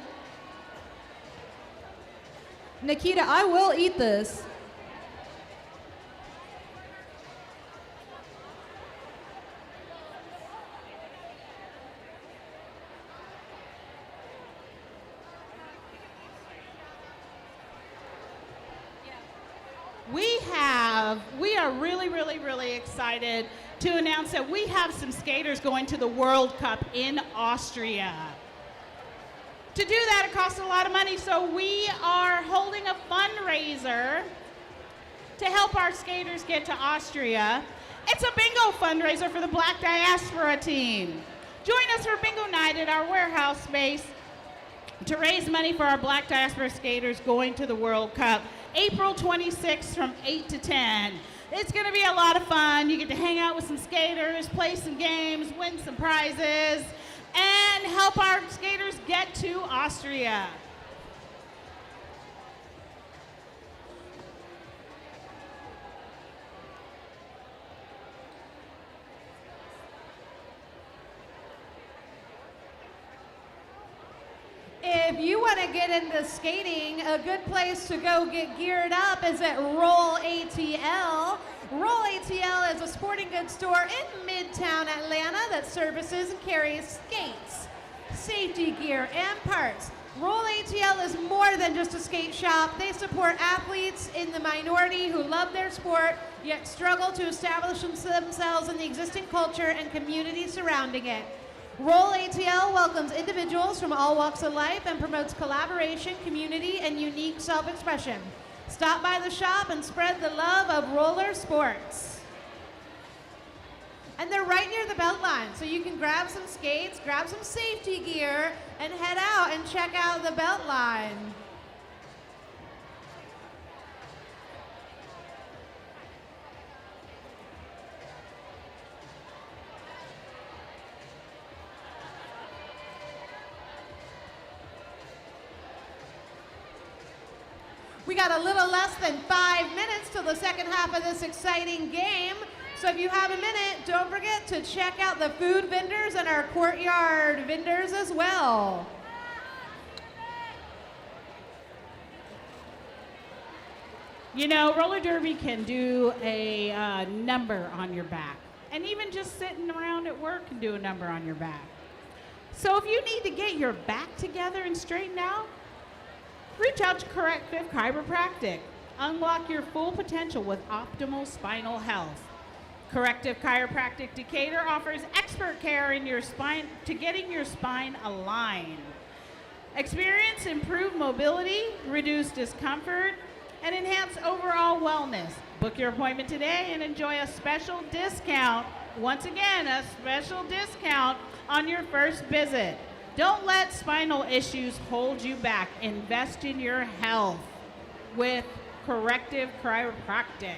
Nikita, I will eat this. We are really excited to announce that we have some skaters going to the World Cup in Austria. To do that, it costs a lot of money, so we are holding a fundraiser to help our skaters get to Austria. It's a bingo fundraiser for the Black Diaspora team. Join us for bingo night at our warehouse space to raise money for our Black Diaspora skaters going to the World Cup. April 26th from 8 to 10. It's going to be a lot of fun. You get to hang out with some skaters, play some games, win some prizes, and help our skaters get to Austria. If you want to get into skating, a good place to go get geared up is at Roll ATL. Roll ATL is a sporting goods store in Midtown Atlanta that services and carries skates, safety gear, and parts. Roll ATL is more than just a skate shop. They support athletes in the minority who love their sport, yet struggle to establish themselves in the existing culture and community surrounding it. Roll ATL welcomes individuals from all walks of life and promotes collaboration, community, and unique self-expression. Stop by the shop and spread the love of roller sports. And they're right near the Beltline, so you can grab some skates, grab some safety gear, and head out and check out the Beltline. We got a little less than 5 minutes till the second half of this exciting game. So if you have a minute, don't forget to check out the food vendors and our courtyard vendors as well. You know, roller derby can do a number on your back. And even just sitting around at work can do a number on your back. So if you need to get your back together and straightened out, reach out to Corrective Chiropractic. Unlock your full potential with optimal spinal health. Corrective Chiropractic Decatur offers expert care in your spine to getting your spine aligned. Experience improved mobility, reduce discomfort, and enhance overall wellness. Book your appointment today and enjoy a special discount. Once again, a special discount on your first visit. Don't let spinal issues hold you back. Invest in your health with Corrective Chiropractic.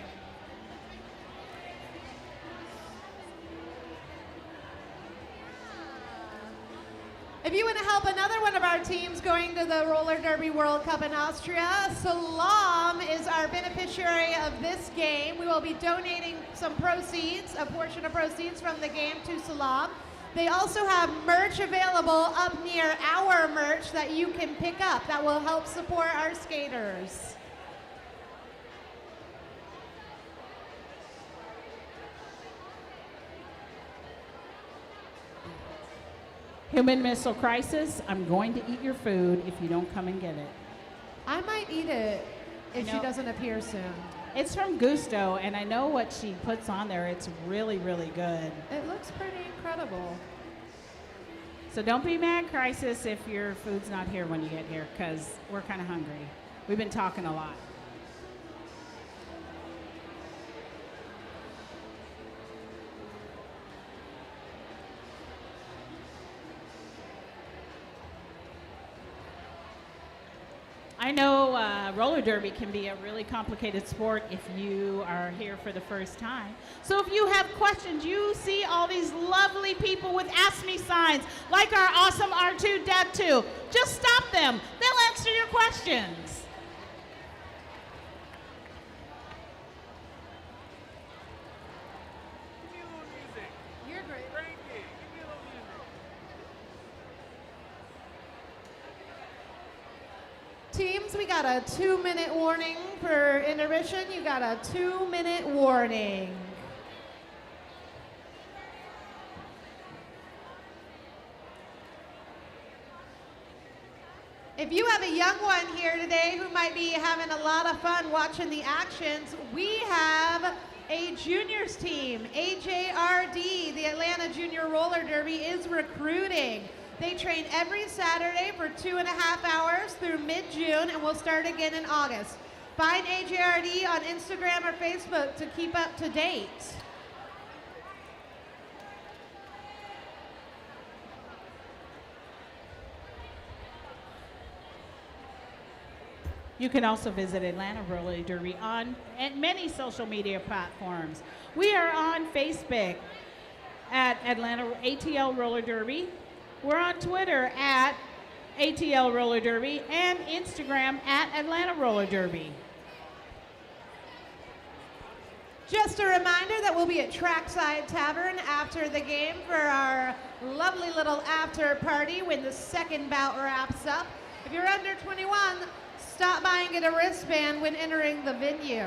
If you want to help another one of our teams going to the Roller Derby World Cup in Austria, Salam is our beneficiary of this game. We will be donating some proceeds, a portion of proceeds from the game to Salam. They also have merch available up near our merch that you can pick up that will help support our skaters. Human missile crisis, I'm going to eat your food if you don't come and get it. I might eat it if she know. doesn't appear soon. It's from Gusto, and I know what she puts on there. It's really, really good. It looks pretty incredible. So don't be mad, Crisis, if your food's not here when you get here, because we're kind of hungry. We've been talking a lot. I know roller derby can be a really complicated sport if you are here for the first time. So if you have questions, you see all these lovely people with Ask Me signs, like our awesome R2-D2. Just stop them. They'll answer your questions. Give me a little music. You're great. Frankie, give me a little music. Teams, we got a 2-minute warning for intermission. You got a 2-minute warning. If you have a young one here today who might be having a lot of fun watching the actions, we have a juniors team. AJRD, the Atlanta Junior Roller Derby, is recruiting. They train every Saturday for 2.5 hours through mid-June, and will start again in August. Find AJRD on Instagram or Facebook to keep up to date. You can also visit Atlanta Roller Derby on many social media platforms. We are on Facebook at Atlanta ATL Roller Derby. We're on Twitter at ATL Roller Derby and Instagram at Atlanta Roller Derby. Just a reminder that we'll be at Trackside Tavern after the game for our lovely little after party when the second bout wraps up. If you're under 21, stop by and get a wristband when entering the venue.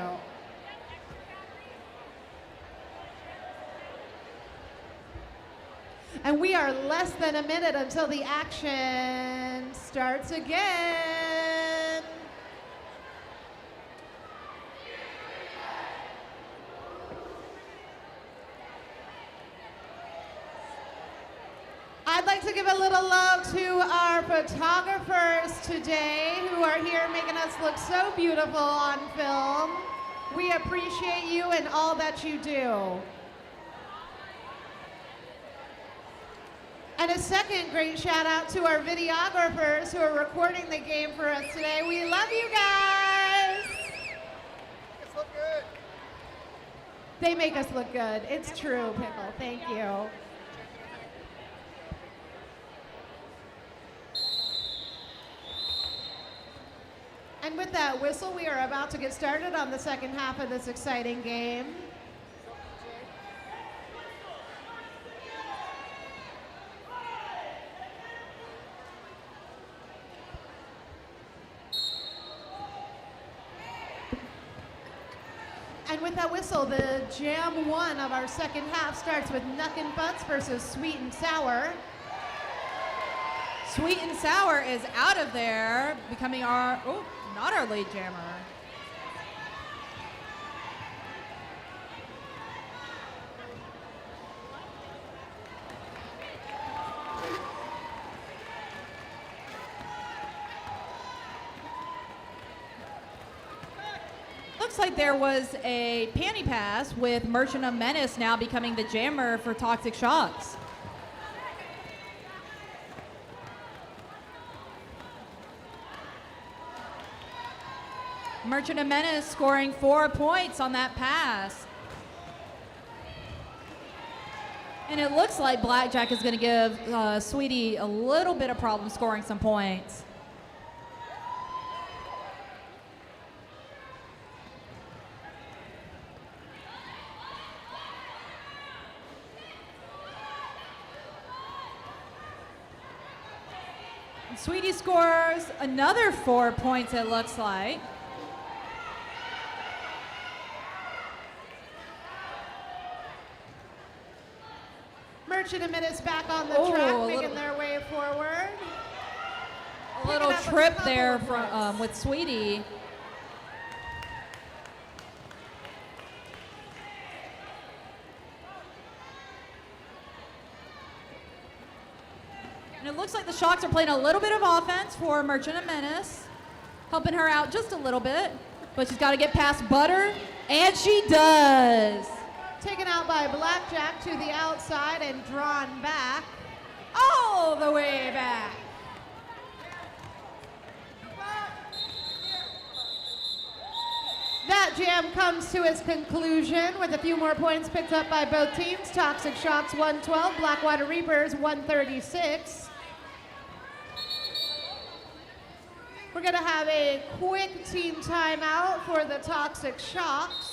And we are less than a minute until the action starts again. I'd like to give a little love to our photographers today who are here making us look so beautiful on film. We appreciate you and all that you do. And a second great shout out to our videographers who are recording the game for us today. We love you guys. It's look good. They make us look good. It's true, Pickle. Thank you. And with that whistle, we are about to get started on the second half of this exciting game. And with that whistle, the jam one of our second half starts with Knuckin' Butts versus Sweet and Sour. Sweet and Sour is out of there, becoming our, not our lead jammer. Looks like there was a panty pass with Merchant of Menace now becoming the jammer for Toxic Shocks. Merchant of Menace scoring 4 points on that pass. And it looks like Blackjack is going to give Sweetie a little bit of problem scoring some points. And Sweetie scores another 4 points, it looks like. Merchant and Menace back on the Oh, track, a making little- their way forward. A little up a trip couple there of points. from, with Sweetie. And it looks like the Shocks are playing a little bit of offense for Merchant and Menace, helping her out just a little bit, but she's got to get past Butter, and she does. Taken out by Blackjack to the outside and drawn back, all the way back. That jam comes to its conclusion with a few more points picked up by both teams. Toxic Shocks 112, Blackwater Reapers 136. We're going to have a quick team timeout for the Toxic Shocks.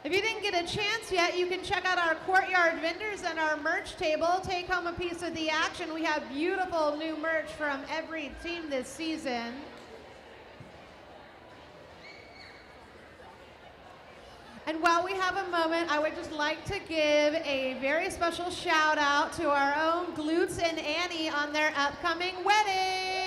If you didn't get a chance yet, you can check out our courtyard vendors and our merch table. Take home a piece of the action. We have beautiful new merch from every team this season. And while we have a moment, I would just like to give a very special shout out to our own Glutes and Annie on their upcoming wedding.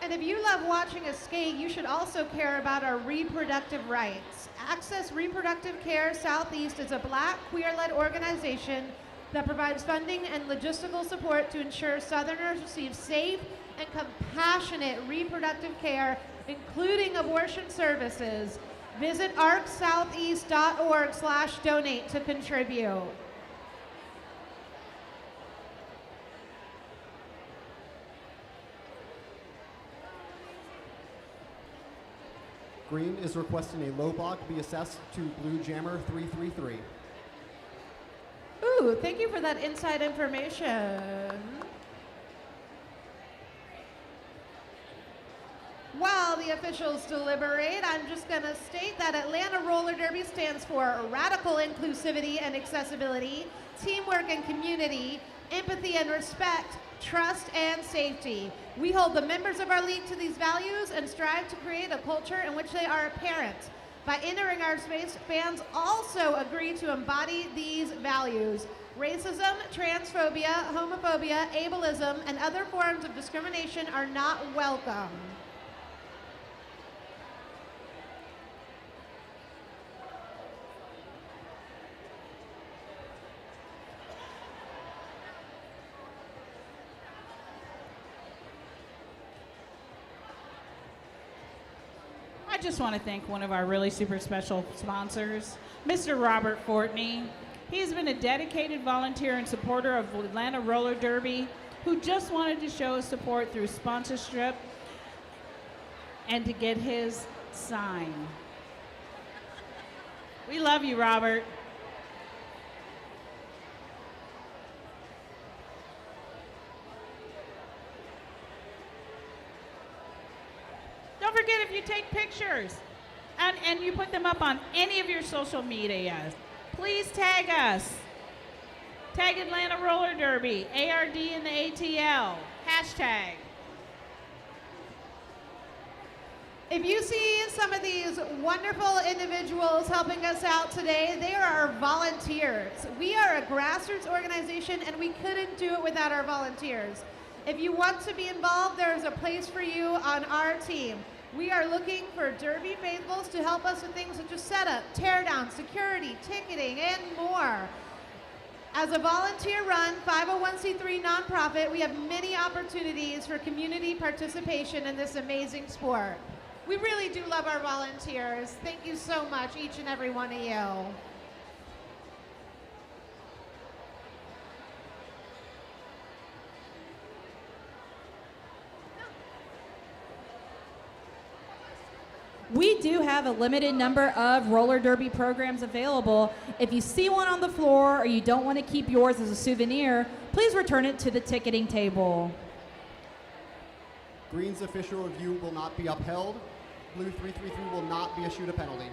And if you love watching us skate, you should also care about our reproductive rights. Access Reproductive Care Southeast is a Black, queer-led organization that provides funding and logistical support to ensure Southerners receive safe and compassionate reproductive care, including abortion services. Visit arcsoutheast.org/donate to contribute. Green is requesting a low block be assessed to Blue Jammer 333. Ooh, thank you for that inside information. While the officials deliberate, I'm just going to state that Atlanta Roller Derby stands for radical inclusivity and accessibility, teamwork and community, empathy and respect, trust and safety. We hold the members of our league to these values and strive to create a culture in which they are apparent. By entering our space, fans also agree to embody these values. Racism, transphobia, homophobia, ableism, and other forms of discrimination are not welcome. I just want to thank one of our really super special sponsors, Mr. Robert Fortney. He's been a dedicated volunteer and supporter of Atlanta Roller Derby who just wanted to show his support through sponsorship and to get his sign. We love you, Robert. Don't forget, if you take pictures and you put them up on any of your social medias, please tag us. Tag Atlanta Roller Derby, ARD and the ATL. Hashtag. If you see some of these wonderful individuals helping us out today, they are our volunteers. We are a grassroots organization and we couldn't do it without our volunteers. If you want to be involved, there's a place for you on our team. We are looking for Derby faithfuls to help us with things such as setup, teardown, security, ticketing, and more. As a volunteer-run 501c3 nonprofit, we have many opportunities for community participation in this amazing sport. We really do love our volunteers. Thank you so much, each and every one of you. We do have a limited number of roller derby programs available. If you see one on the floor or you don't want to keep yours as a souvenir, please return it to the ticketing table. Green's official review will not be upheld. Blue 333 will not be issued a penalty.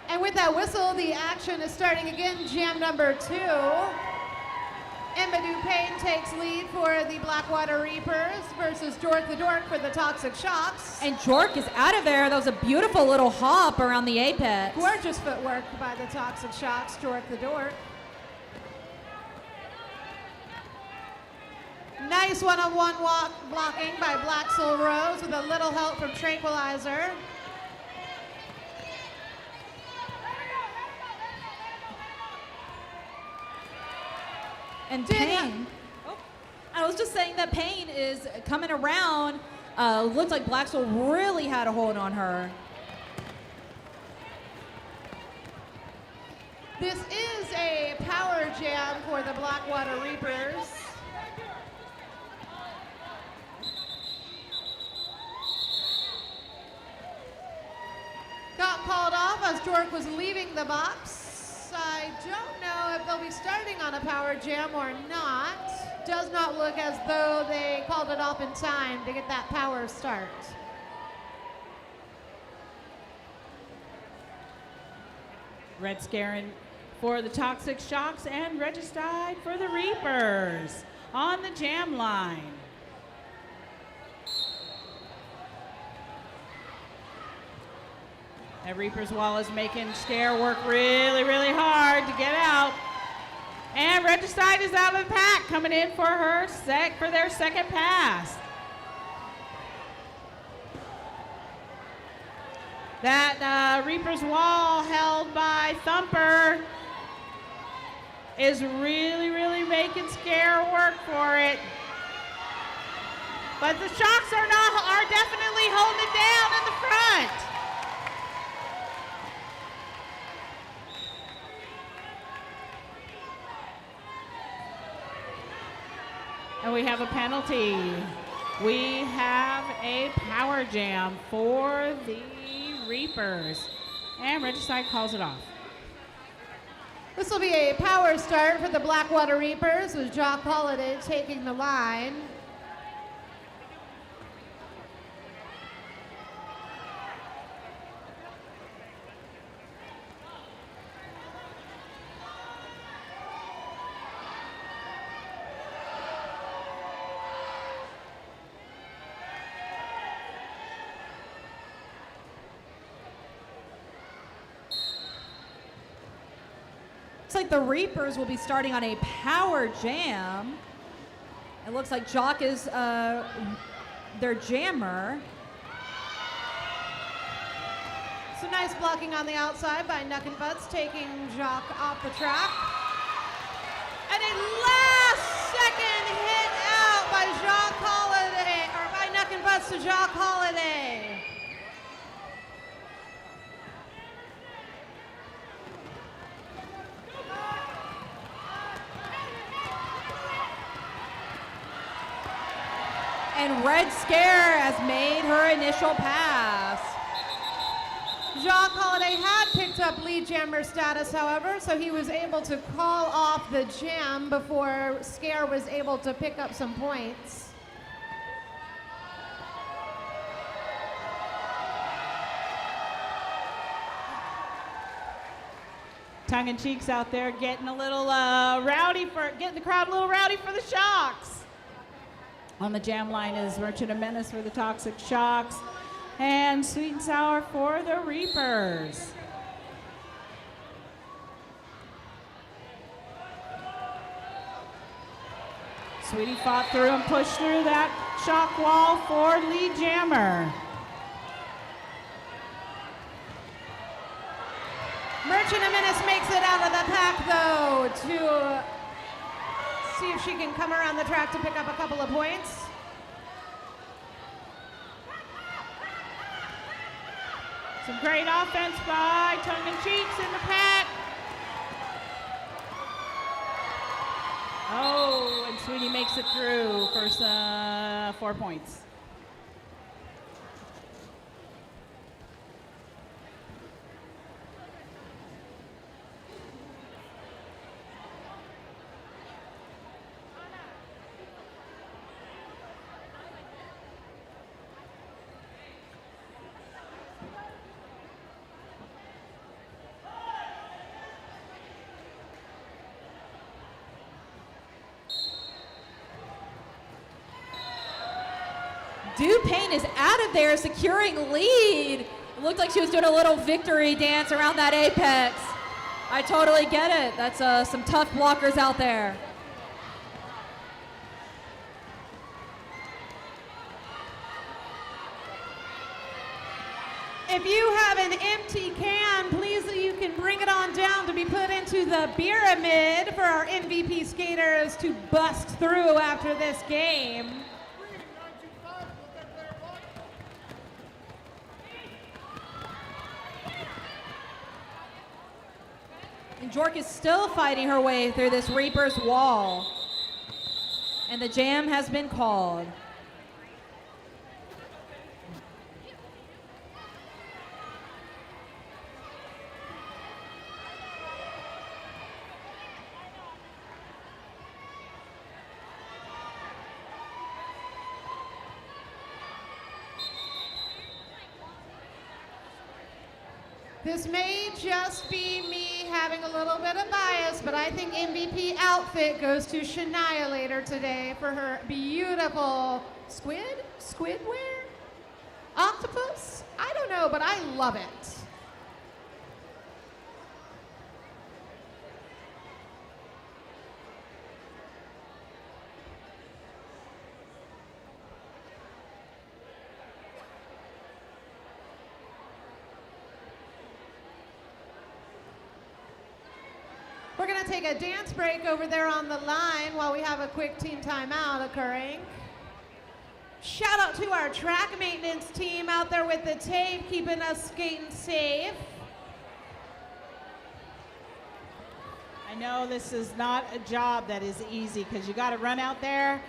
And with that whistle, the action is starting again. Jam number 2. Emma Dupain takes lead for the Blackwater Reapers versus Jork the Dork for the Toxic Shocks. And Jork is out of there. That was a beautiful little hop around the apex. Gorgeous footwork by the Toxic Shocks, Jork the Dork. Nice one-on-one walk blocking by Black Soul Rose with a little help from Tranquilizer. And Payne, I was just saying that Payne is coming around. Looks like Black Soul really had a hold on her. This is a power jam for the Blackwater Reapers. Got called off as Jork was leaving the box. I don't know if they'll be starting on a power jam or not. Does not look as though they called it off in time to get that power start. Red Scarin for the Toxic Shocks and Registide for the Reapers on the jam line. That Reaper's wall is making Scare work really, really hard to get out. And Regicide is out of the pack, coming in for their second pass. That Reaper's wall held by Thumper is really, really making Scare work for it. But the Shocks are definitely holding it down in the front. And we have a penalty. We have a power jam for the Reapers. And Regicide calls it off. This will be a power start for the Blackwater Reapers with Jock Holiday taking the line. Looks like the Reapers will be starting on a power jam. It looks like Jock is their jammer. So nice blocking on the outside by Nuck and Butts, taking Jock off the track. And a last-second hit out by Jock Holiday, or by Nuck and Butts to Jock Holiday. And Red Scare has made her initial pass. Jacques Holiday had picked up lead jammer status, however, so he was able to call off the jam before Scare was able to pick up some points. Tongue-in-cheeks out there getting a little getting the crowd a little rowdy for the Shocks. On the jam line is Merchant of Menace for the Toxic Shocks and Sweet and Sour for the Reapers. Sweetie fought through and pushed through that shock wall for lead jammer. Merchant of Menace makes it out of the pack, though, to see if she can come around the track to pick up a couple of points. Some great offense by Tongue-in-cheeks in the pack. Oh, and Sweetie makes it through for 4 points. Dupain is out of there, securing lead. It looked like she was doing a little victory dance around that apex. I totally get it. That's some tough blockers out there. If you have an empty can, please you can bring it on down to be put into the pyramid for our MVP skaters to bust through after this game. And Jork is still fighting her way through this Reaper's wall. And the jam has been called. This may just be me having a little bit of bias, but I think MVP outfit goes to Shania later today for her beautiful squid wear? Octopus? I don't know, but I love it. We're going to take a dance break over there on the line while we have a quick team timeout occurring. Shout out to our track maintenance team out there with the tape, keeping us skating safe. I know this is not a job that is easy because you got to run out there,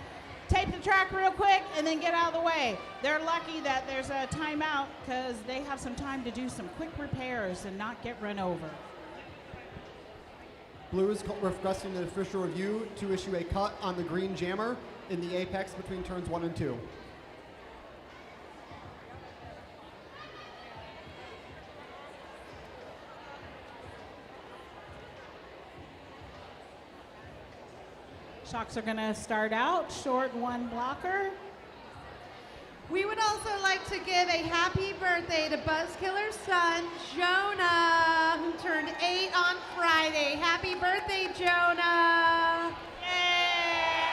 tape the track real quick, and then get out of the way. They're lucky that there's a timeout because they have some time to do some quick repairs and not get run over. Blue is requesting the official review to issue a cut on the green jammer in the apex between turns 1 and 2. Shocks are going to start out, short one blocker. We would also like to give a happy birthday to Buzzkiller's son, Jonah, who turned 8 on Friday. Happy birthday, Jonah. Yay!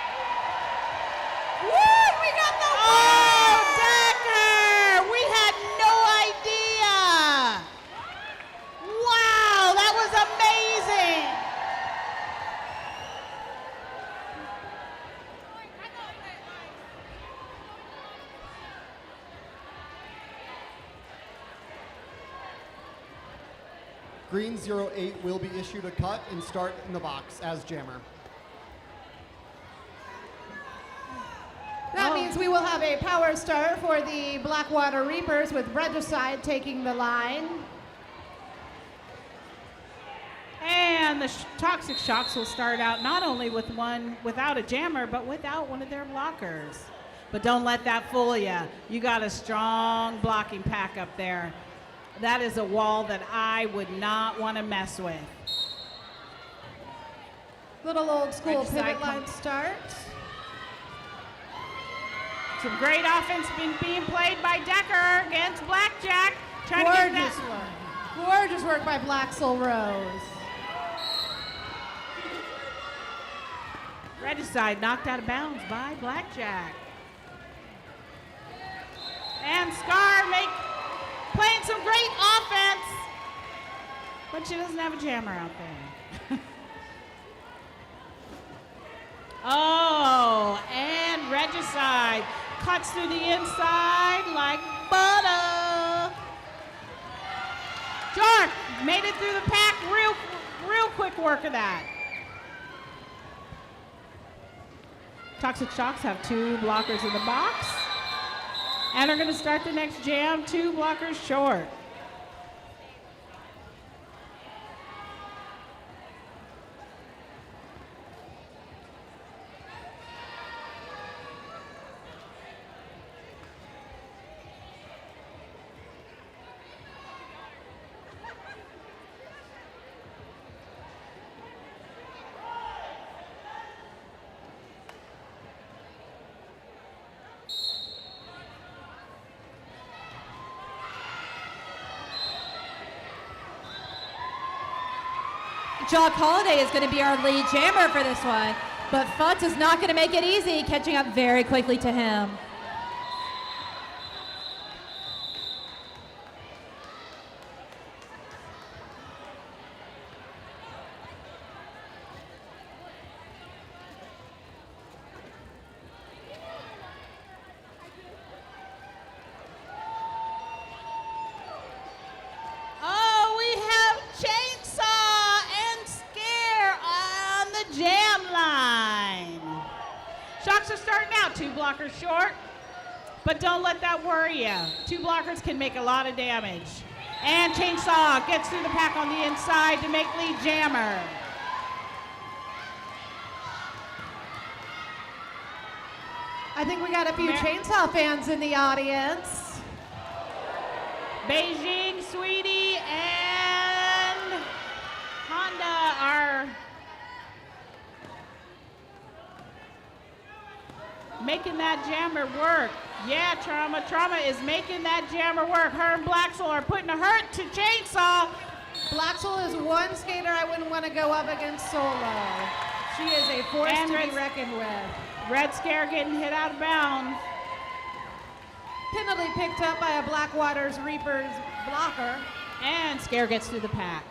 Woo! We got the Oh, Decker! We had no idea! Wow, that was amazing! Green 08 will be issued a cut and start in the box as jammer. That Oh. means means we will have a power start for the Blackwater Reapers with Regicide taking the line. And the Toxic Shocks will start out not only with one without a jammer, but without one of their blockers. But don't let that fool you. You got a strong blocking pack up there. That is a wall that I would not want to mess with. Little old school Regicide pivot line start. Some great offense being played by Decker against Blackjack. Trying to get Gorgeous that. work. Gorgeous work by Blaxel Rose. Regicide knocked out of bounds by Blackjack. And Scar playing some great offense, but she doesn't have a jammer out there. Oh, and Regicide cuts through the inside like butter. Jork made it through the pack, real quick work of that. Toxic Shocks have 2 blockers in the box. And are going to start the next jam 2 blockers short. Jock Holiday is going to be our lead jammer for this one, but Futz is not going to make it easy, catching up very quickly to him. Oh, we have Chainsaw and Scare on the jam line. Shocks are starting out 2 blockers short, but don't let that worry you. 2 blockers can make a lot of damage. And Chainsaw gets through the pack on the inside to make lead jammer. I think we got a few Chainsaw fans in the audience. Beijing, Sweetie, and Honda are making that jammer work. Yeah, Trauma is making that jammer work. Her and Blaxel are putting a hurt to Chainsaw. Blaxel is one skater I wouldn't want to go up against solo. She is a force And to be Red- reckoned with. Red Scare getting hit out of bounds. Penalty picked up by a Blackwater's Reapers blocker. And Scare gets through the pack.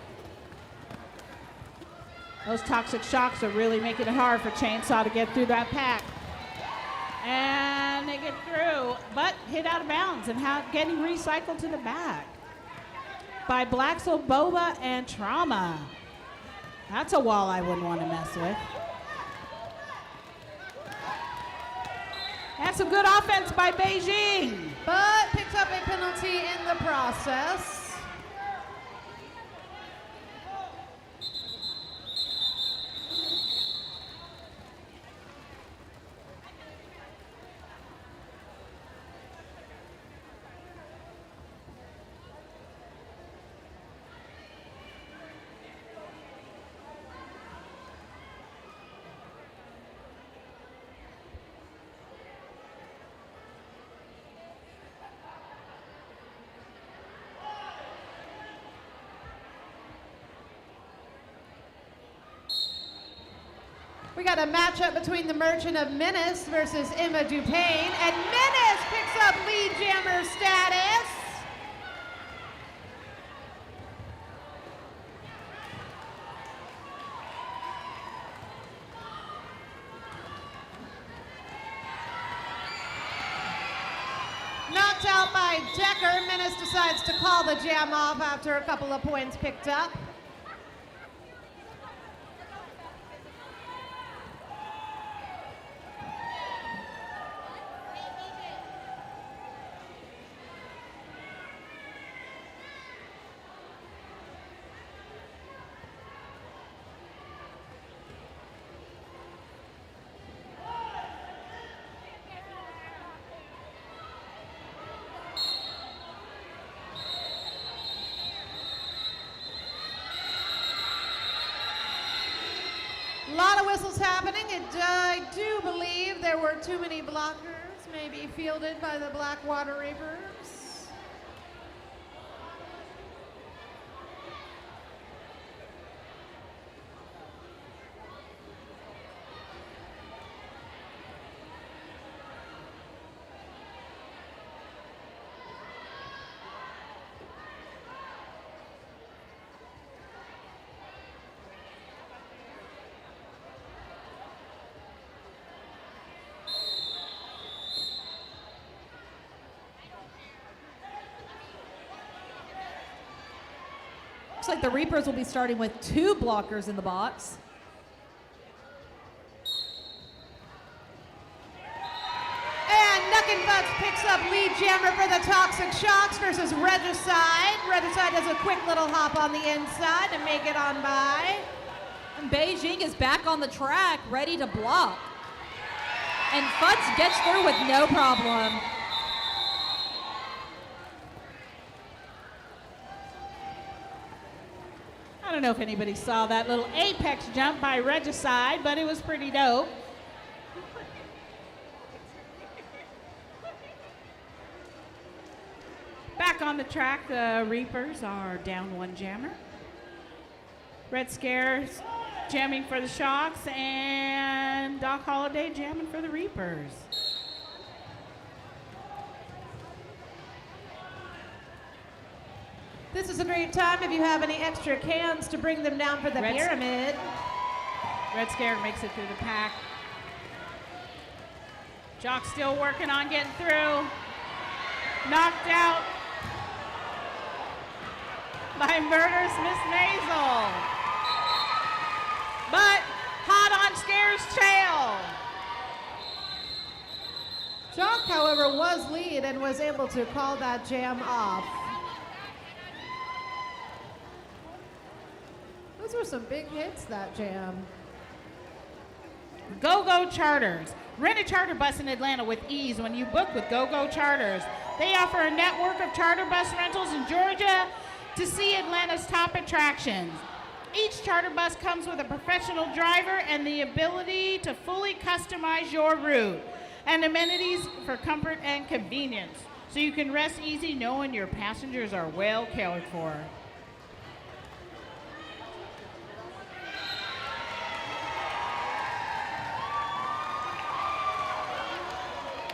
Those Toxic Shocks are really making it hard for Chainsaw to get through that pack. And they get through, but hit out of bounds and getting recycled to the back by Blaxel, Boba, and Trauma. That's a wall I wouldn't want to mess with. And some good offense by Beijing. But picks up a penalty in the process. We got a matchup between the Merchant of Menace versus Emma Dupain, and Menace picks up lead jammer status. Knocked out by Decker, Menace decides to call the jam off after a couple of points picked up. A lot of whistles happening. I do believe there were too many blockers, maybe fielded by the Blackwater Reapers. Looks like the Reapers will be starting with 2 blockers in the box. And Nuckin' picks up lead jammer for the Toxic Shocks versus Regicide. Regicide does a quick little hop on the inside to make it on by. And Beijing is back on the track, ready to block. And Futz gets through with no problem. I don't know if anybody saw that little apex jump by Regicide, but it was pretty dope. Back on the track, the Reapers are down 1 jammer. Red Scare's jamming for the Shocks, and Doc Holliday jamming for the Reapers. This is a great time if you have any extra cans to bring them down for the pyramid. Red Scare makes it through the pack. Jock still working on getting through. Knocked out by Murderous Miss Maisel. But hot on Scare's trail. Jock, however, was lead and was able to call that jam off. Those were some big hits, that jam. Go-Go Charters. Rent a charter bus in Atlanta with ease when you book with Go-Go Charters. They offer a network of charter bus rentals in Georgia to see Atlanta's top attractions. Each charter bus comes with a professional driver and the ability to fully customize your route and amenities for comfort and convenience, so you can rest easy knowing your passengers are well cared for.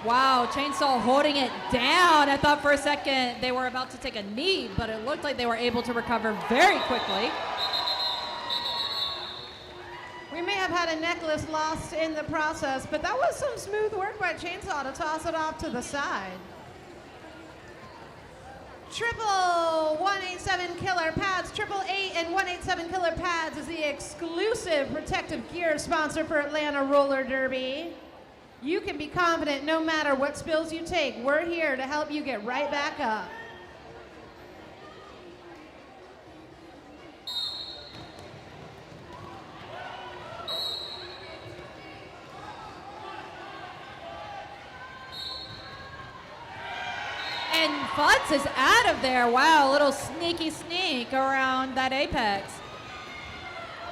Wow, Chainsaw holding it down. I thought for a second they were about to take a knee, but it looked like they were able to recover very quickly. We may have had a necklace lost in the process, but that was some smooth work by Chainsaw to toss it off to the side. Triple 187 Killer Pads, 888 and 187 Killer Pads is the exclusive protective gear sponsor for Atlanta Roller Derby. You can be confident no matter what spills you take, we're here to help you get right back up. And Futz is out of there. Wow, a little sneaky sneak around that apex.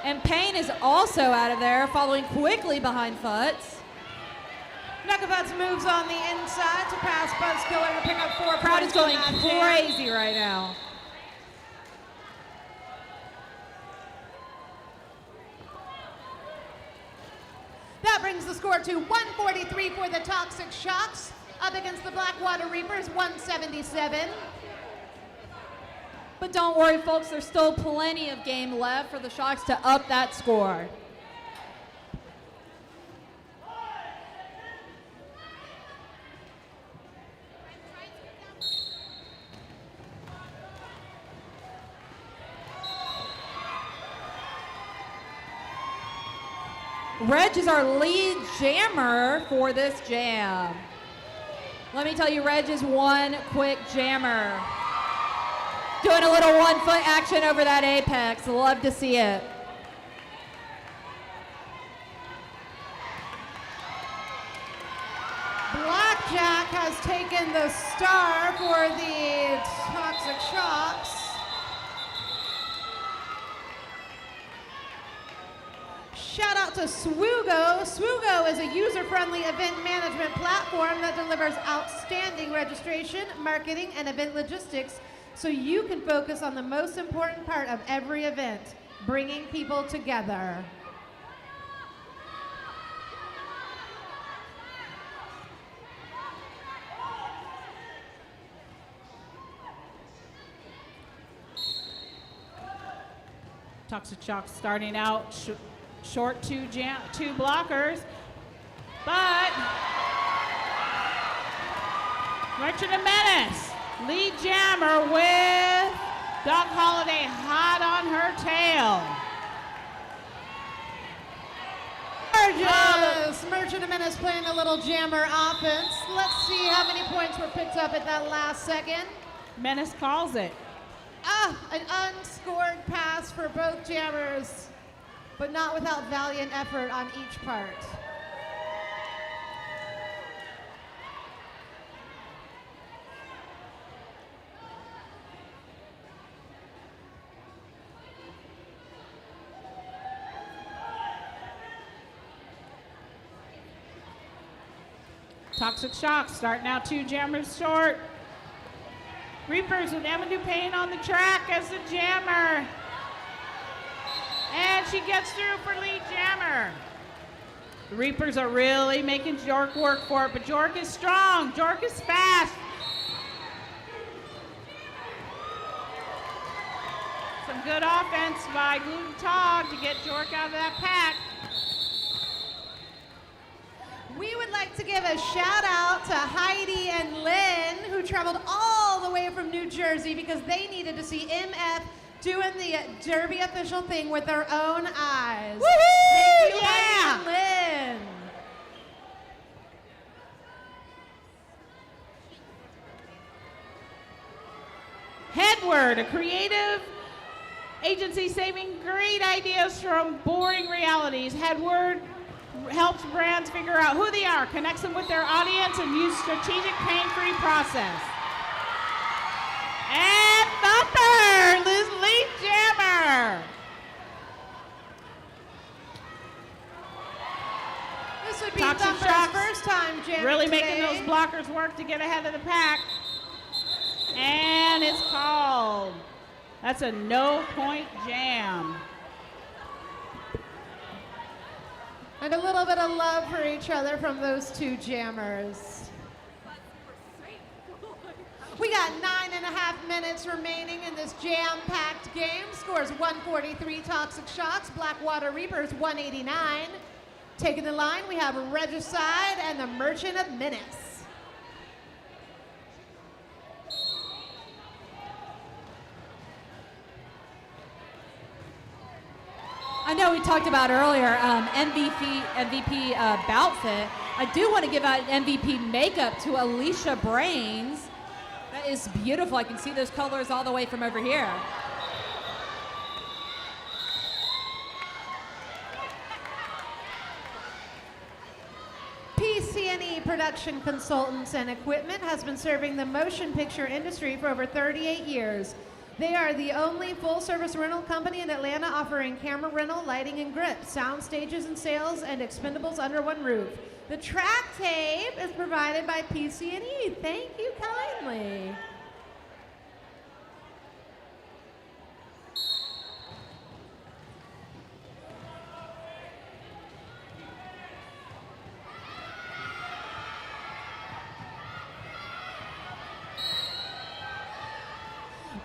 And Payne is also out of there, following quickly behind Futz. Knucklebuds moves on the inside to pass Buzzkiller to pick up 4 points. Crowd is going on that jam. crazy right now. That brings the score to 143 for the Toxic Shocks, up against the Blackwater Reapers, 177. But don't worry, folks, there's still plenty of game left for the Shocks to up that score. Reg is our lead jammer for this jam. Let me tell you, Reg is one quick jammer. Doing a little 1-foot action over that apex. Love to see it. Blackjack has taken the star for the Toxic Shocks. Shout out to Swoogo. Swoogo is a user-friendly event management platform that delivers outstanding registration, marketing, and event logistics so you can focus on the most important part of every event, bringing people together. Toxic Shock starting out short two blockers, but Merchant of Menace, lead jammer with Doc Holliday hot on her tail. Merchant of Menace playing a little jammer offense. Let's see how many points were picked up at that last second. Menace calls it. An unscored pass for both jammers, but not without valiant effort on each part. Toxic Shock starting out two jammers short. Reapers with Emma Dupain on the track as the jammer. And she gets through for lead jammer. The Reapers are really making Jork work for it, but Jork is strong. Jork is fast. Some good offense by Gluten Tog to get Jork out of that pack. We would like to give a shout out to Heidi and Lynn, who traveled all the way from New Jersey because they needed to see MF doing the Derby official thing with their own eyes. Woohoo! Thank you, Yeah! Heidi and Lynn. Headward, a creative agency saving great ideas from boring realities. Headward helps brands figure out who they are, connects them with their audience, and use strategic pain-free process. And Thumper, Liz lead jammer. This would be Toxic Thumper's Shock's first time jamming really today. making those blockers work to get ahead of the pack. And it's called. That's a no-point jam. And a little bit of love for each other from those two jammers. We got 9.5 minutes remaining in this jam-packed game. Scores 143 Toxic Shocks, Blackwater Reapers 189. Taking the line, we have Regicide and the Merchant of Menace. I know we talked about earlier MVP Boutfit. I do want to give out MVP makeup to Alicia Brains. That is beautiful. I can see those colors all the way from over here. PCNE Production Consultants and Equipment has been serving the motion picture industry for over 38 years. They are the only full-service rental company in Atlanta offering camera rental, lighting and grip, sound stages and sales, and expendables under one roof. The track tape is provided by PCNE. Thank you kindly.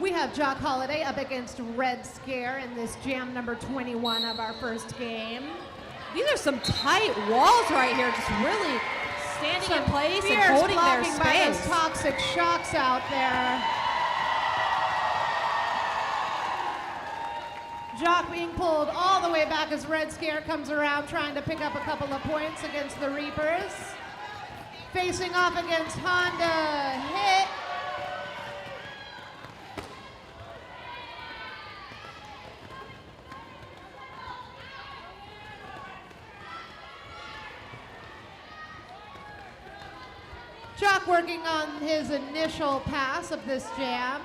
We have Jock Holiday up against Red Scare in this jam number 21 of our first game. These are some tight walls right here, just really standing in place and Fierce holding their blocking by those space. Toxic Shocks out there. Jock being pulled all the way back as Red Scare comes around trying to pick up a couple of points against the Reapers. Facing off against Honda Hit. Jock working on his initial pass of this jam.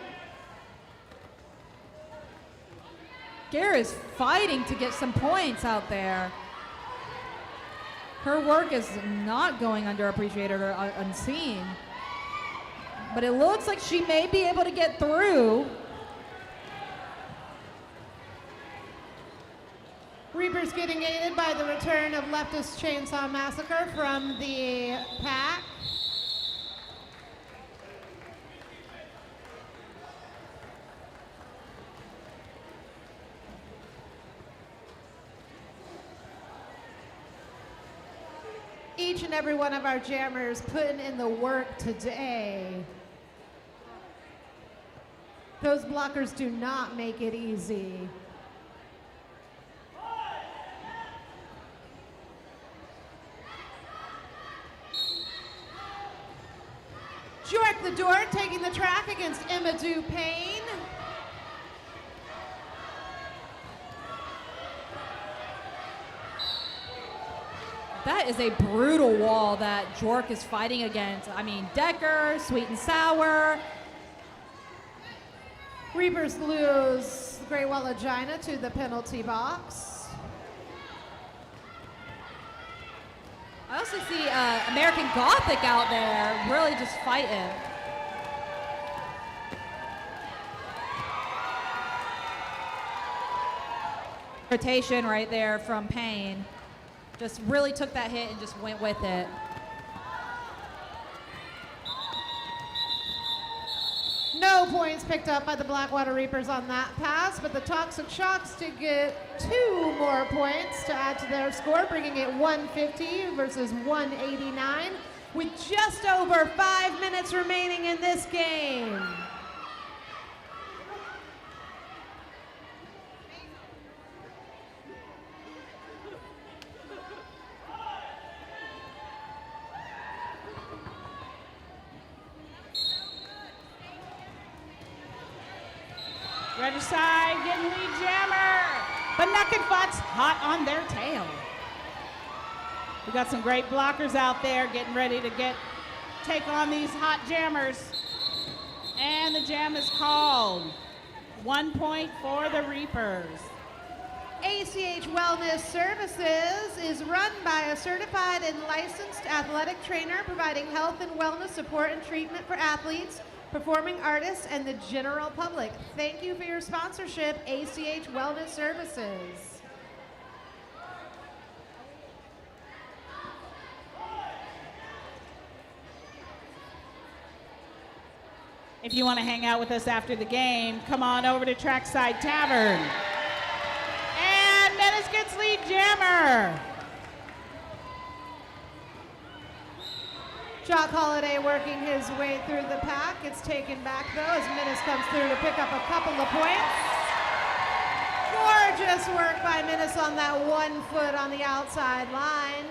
Scare is fighting to get some points out there. Her work is not going underappreciated or unseen. But it looks like she may be able to get through. Reapers getting aided by the return of Leftist Chainsaw Massacre from the pack. Each and every one of our jammers putting in the work today. Those blockers do not make it easy. Jork the Door taking the track against Emma Payne. That is a brutal wall that Jork is fighting against. I mean, Decker, Sweet and Sour. Reapers lose Great Wall of Gina to the penalty box. I also see American Gothic out there really just fighting. Rotation right there from Payne. Just really took that hit and just went with it. No points picked up by the Blackwater Reapers on that pass, but the Toxic Shocks did get 2 more points to add to their score, bringing it 150 versus 189, with just over 5 minutes remaining in this game. Red side getting lead jammer, but Nuck and Futz hot on their tail. We got some great blockers out there getting ready to take on these hot jammers. And the jam is called. 1 point for the Reapers. ACH Wellness Services is run by a certified and licensed athletic trainer providing health and wellness support and treatment for athletes, performing artists, and the general public. Thank you for your sponsorship, ACH Wellness Services. If you want to hang out with us after the game, come on over to Trackside Tavern. And Menace gets lead jammer. Jock Holiday working his way through the pack. It's taken back though as Minnis comes through to pick up a couple of points. Gorgeous work by Minnis on that 1 foot on the outside line.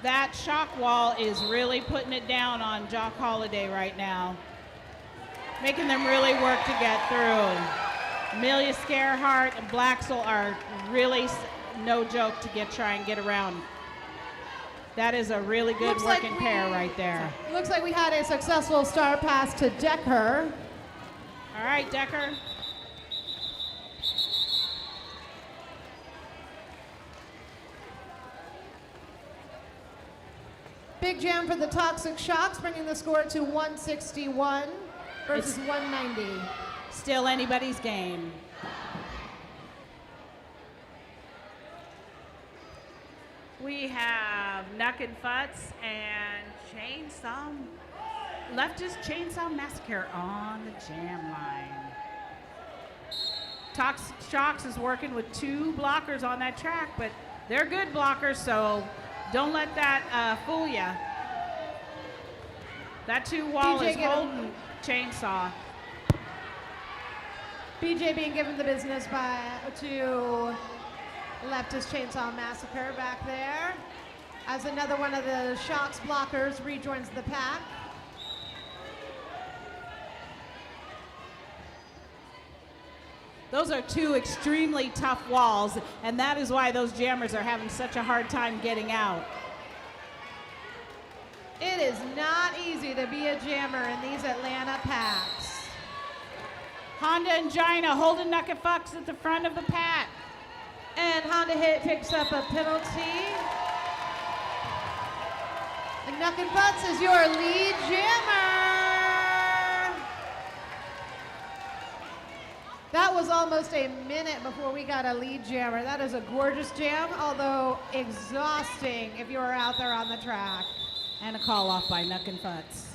That shock wall is really putting it down on Jock Holiday right now, making them really work to get through. Amelia Scarehart and Blaxel are really no joke to try and get around. That is a really good working pair right there. Looks like we had a successful star pass to Decker. All right, Decker. Big jam for the Toxic Shocks, bringing the score to 161 versus 190. Still anybody's game. We have Nuck and Futz and Leftist Chainsaw Massacre on the jam line. Toxic Shocks is working with 2 blockers on that track, but they're good blockers, so don't let that fool you. That 2 wall is holding Chainsaw. BJ being given the business to Leftist Chainsaw Massacre back there, as another one of the Shocks blockers rejoins the pack. Those are 2 extremely tough walls, and that is why those jammers are having such a hard time getting out. It is not easy to be a jammer in these Atlanta packs. Honda and Gina holding Nuck and Fucks at the front of the pack. And Honda Hit picks up a penalty. And Nuck and Butts is your lead jammer. That was almost a minute before we got a lead jammer. That is a gorgeous jam, although exhausting if you were out there on the track. And a call off by Nuck and Fucks.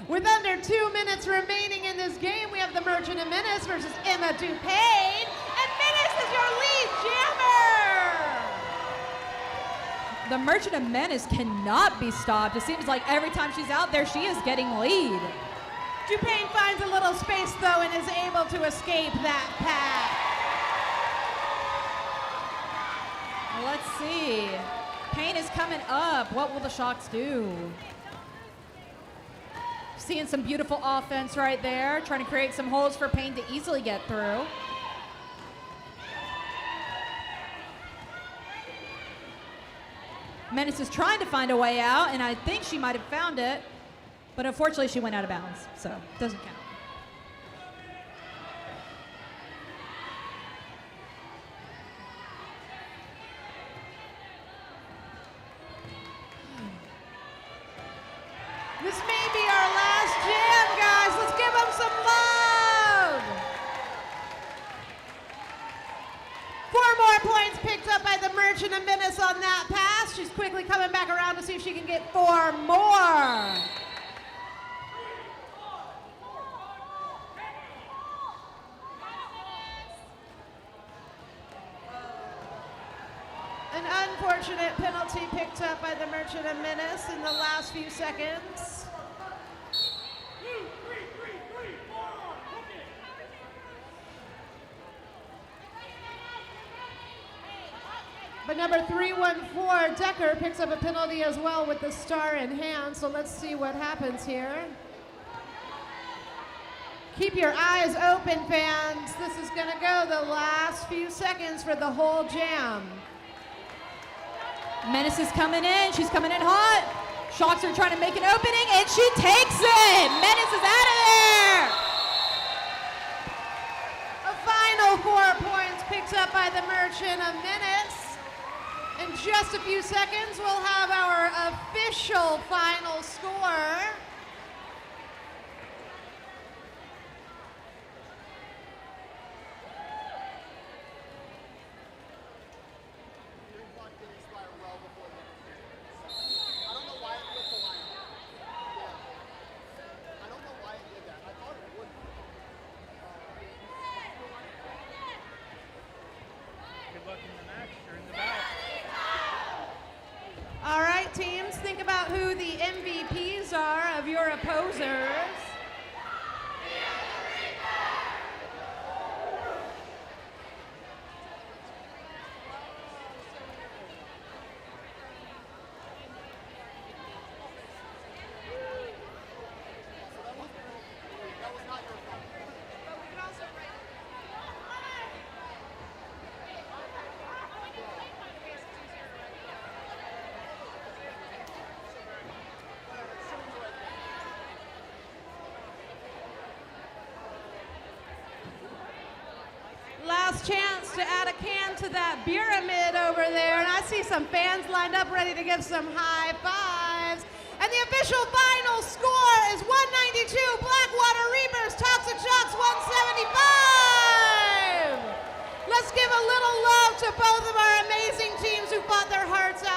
With under 2 minutes remaining in this game, we have the Merchant of Menace versus Emma Dupain. And Menace is your lead jammer! The Merchant of Menace cannot be stopped. It seems like every time she's out there, she is getting lead. Dupain finds a little space, though, and is able to escape that pack. Let's see. Payne is coming up. What will the Shocks do? Seeing some beautiful offense right there, trying to create some holes for Payne to easily get through. Menace is trying to find a way out, and I think she might have found it, but unfortunately she went out of bounds, so doesn't count. This may be our last jam, guys. Let's give them some love. 4 more points picked up by the Merchant of Menace on that pass. She's quickly coming back around to see if she can get 4 more. An unfortunate penalty picked up by the Merchant of Menace in the last few seconds. But number 314, Decker, picks up a penalty as well with the star in hand. So let's see what happens here. Keep your eyes open, fans. This is going to go the last few seconds for the whole jam. Menace is coming in. She's coming in hot. Shocks are trying to make an opening, and she takes it. Menace is out of there. A final 4 points picked up by the Merchant of Menace. In just a few seconds, we'll have our official final score. Good luck in the match. You're in the back. All right, teams, think about who the MVPs are of your opposers. Last chance to add a can to that pyramid over there. And I see some fans lined up ready to give some high fives. And the official final score is 192 Blackwater Reapers, Toxic Shocks 175. Let's give a little love to both of our amazing teams who fought their hearts out.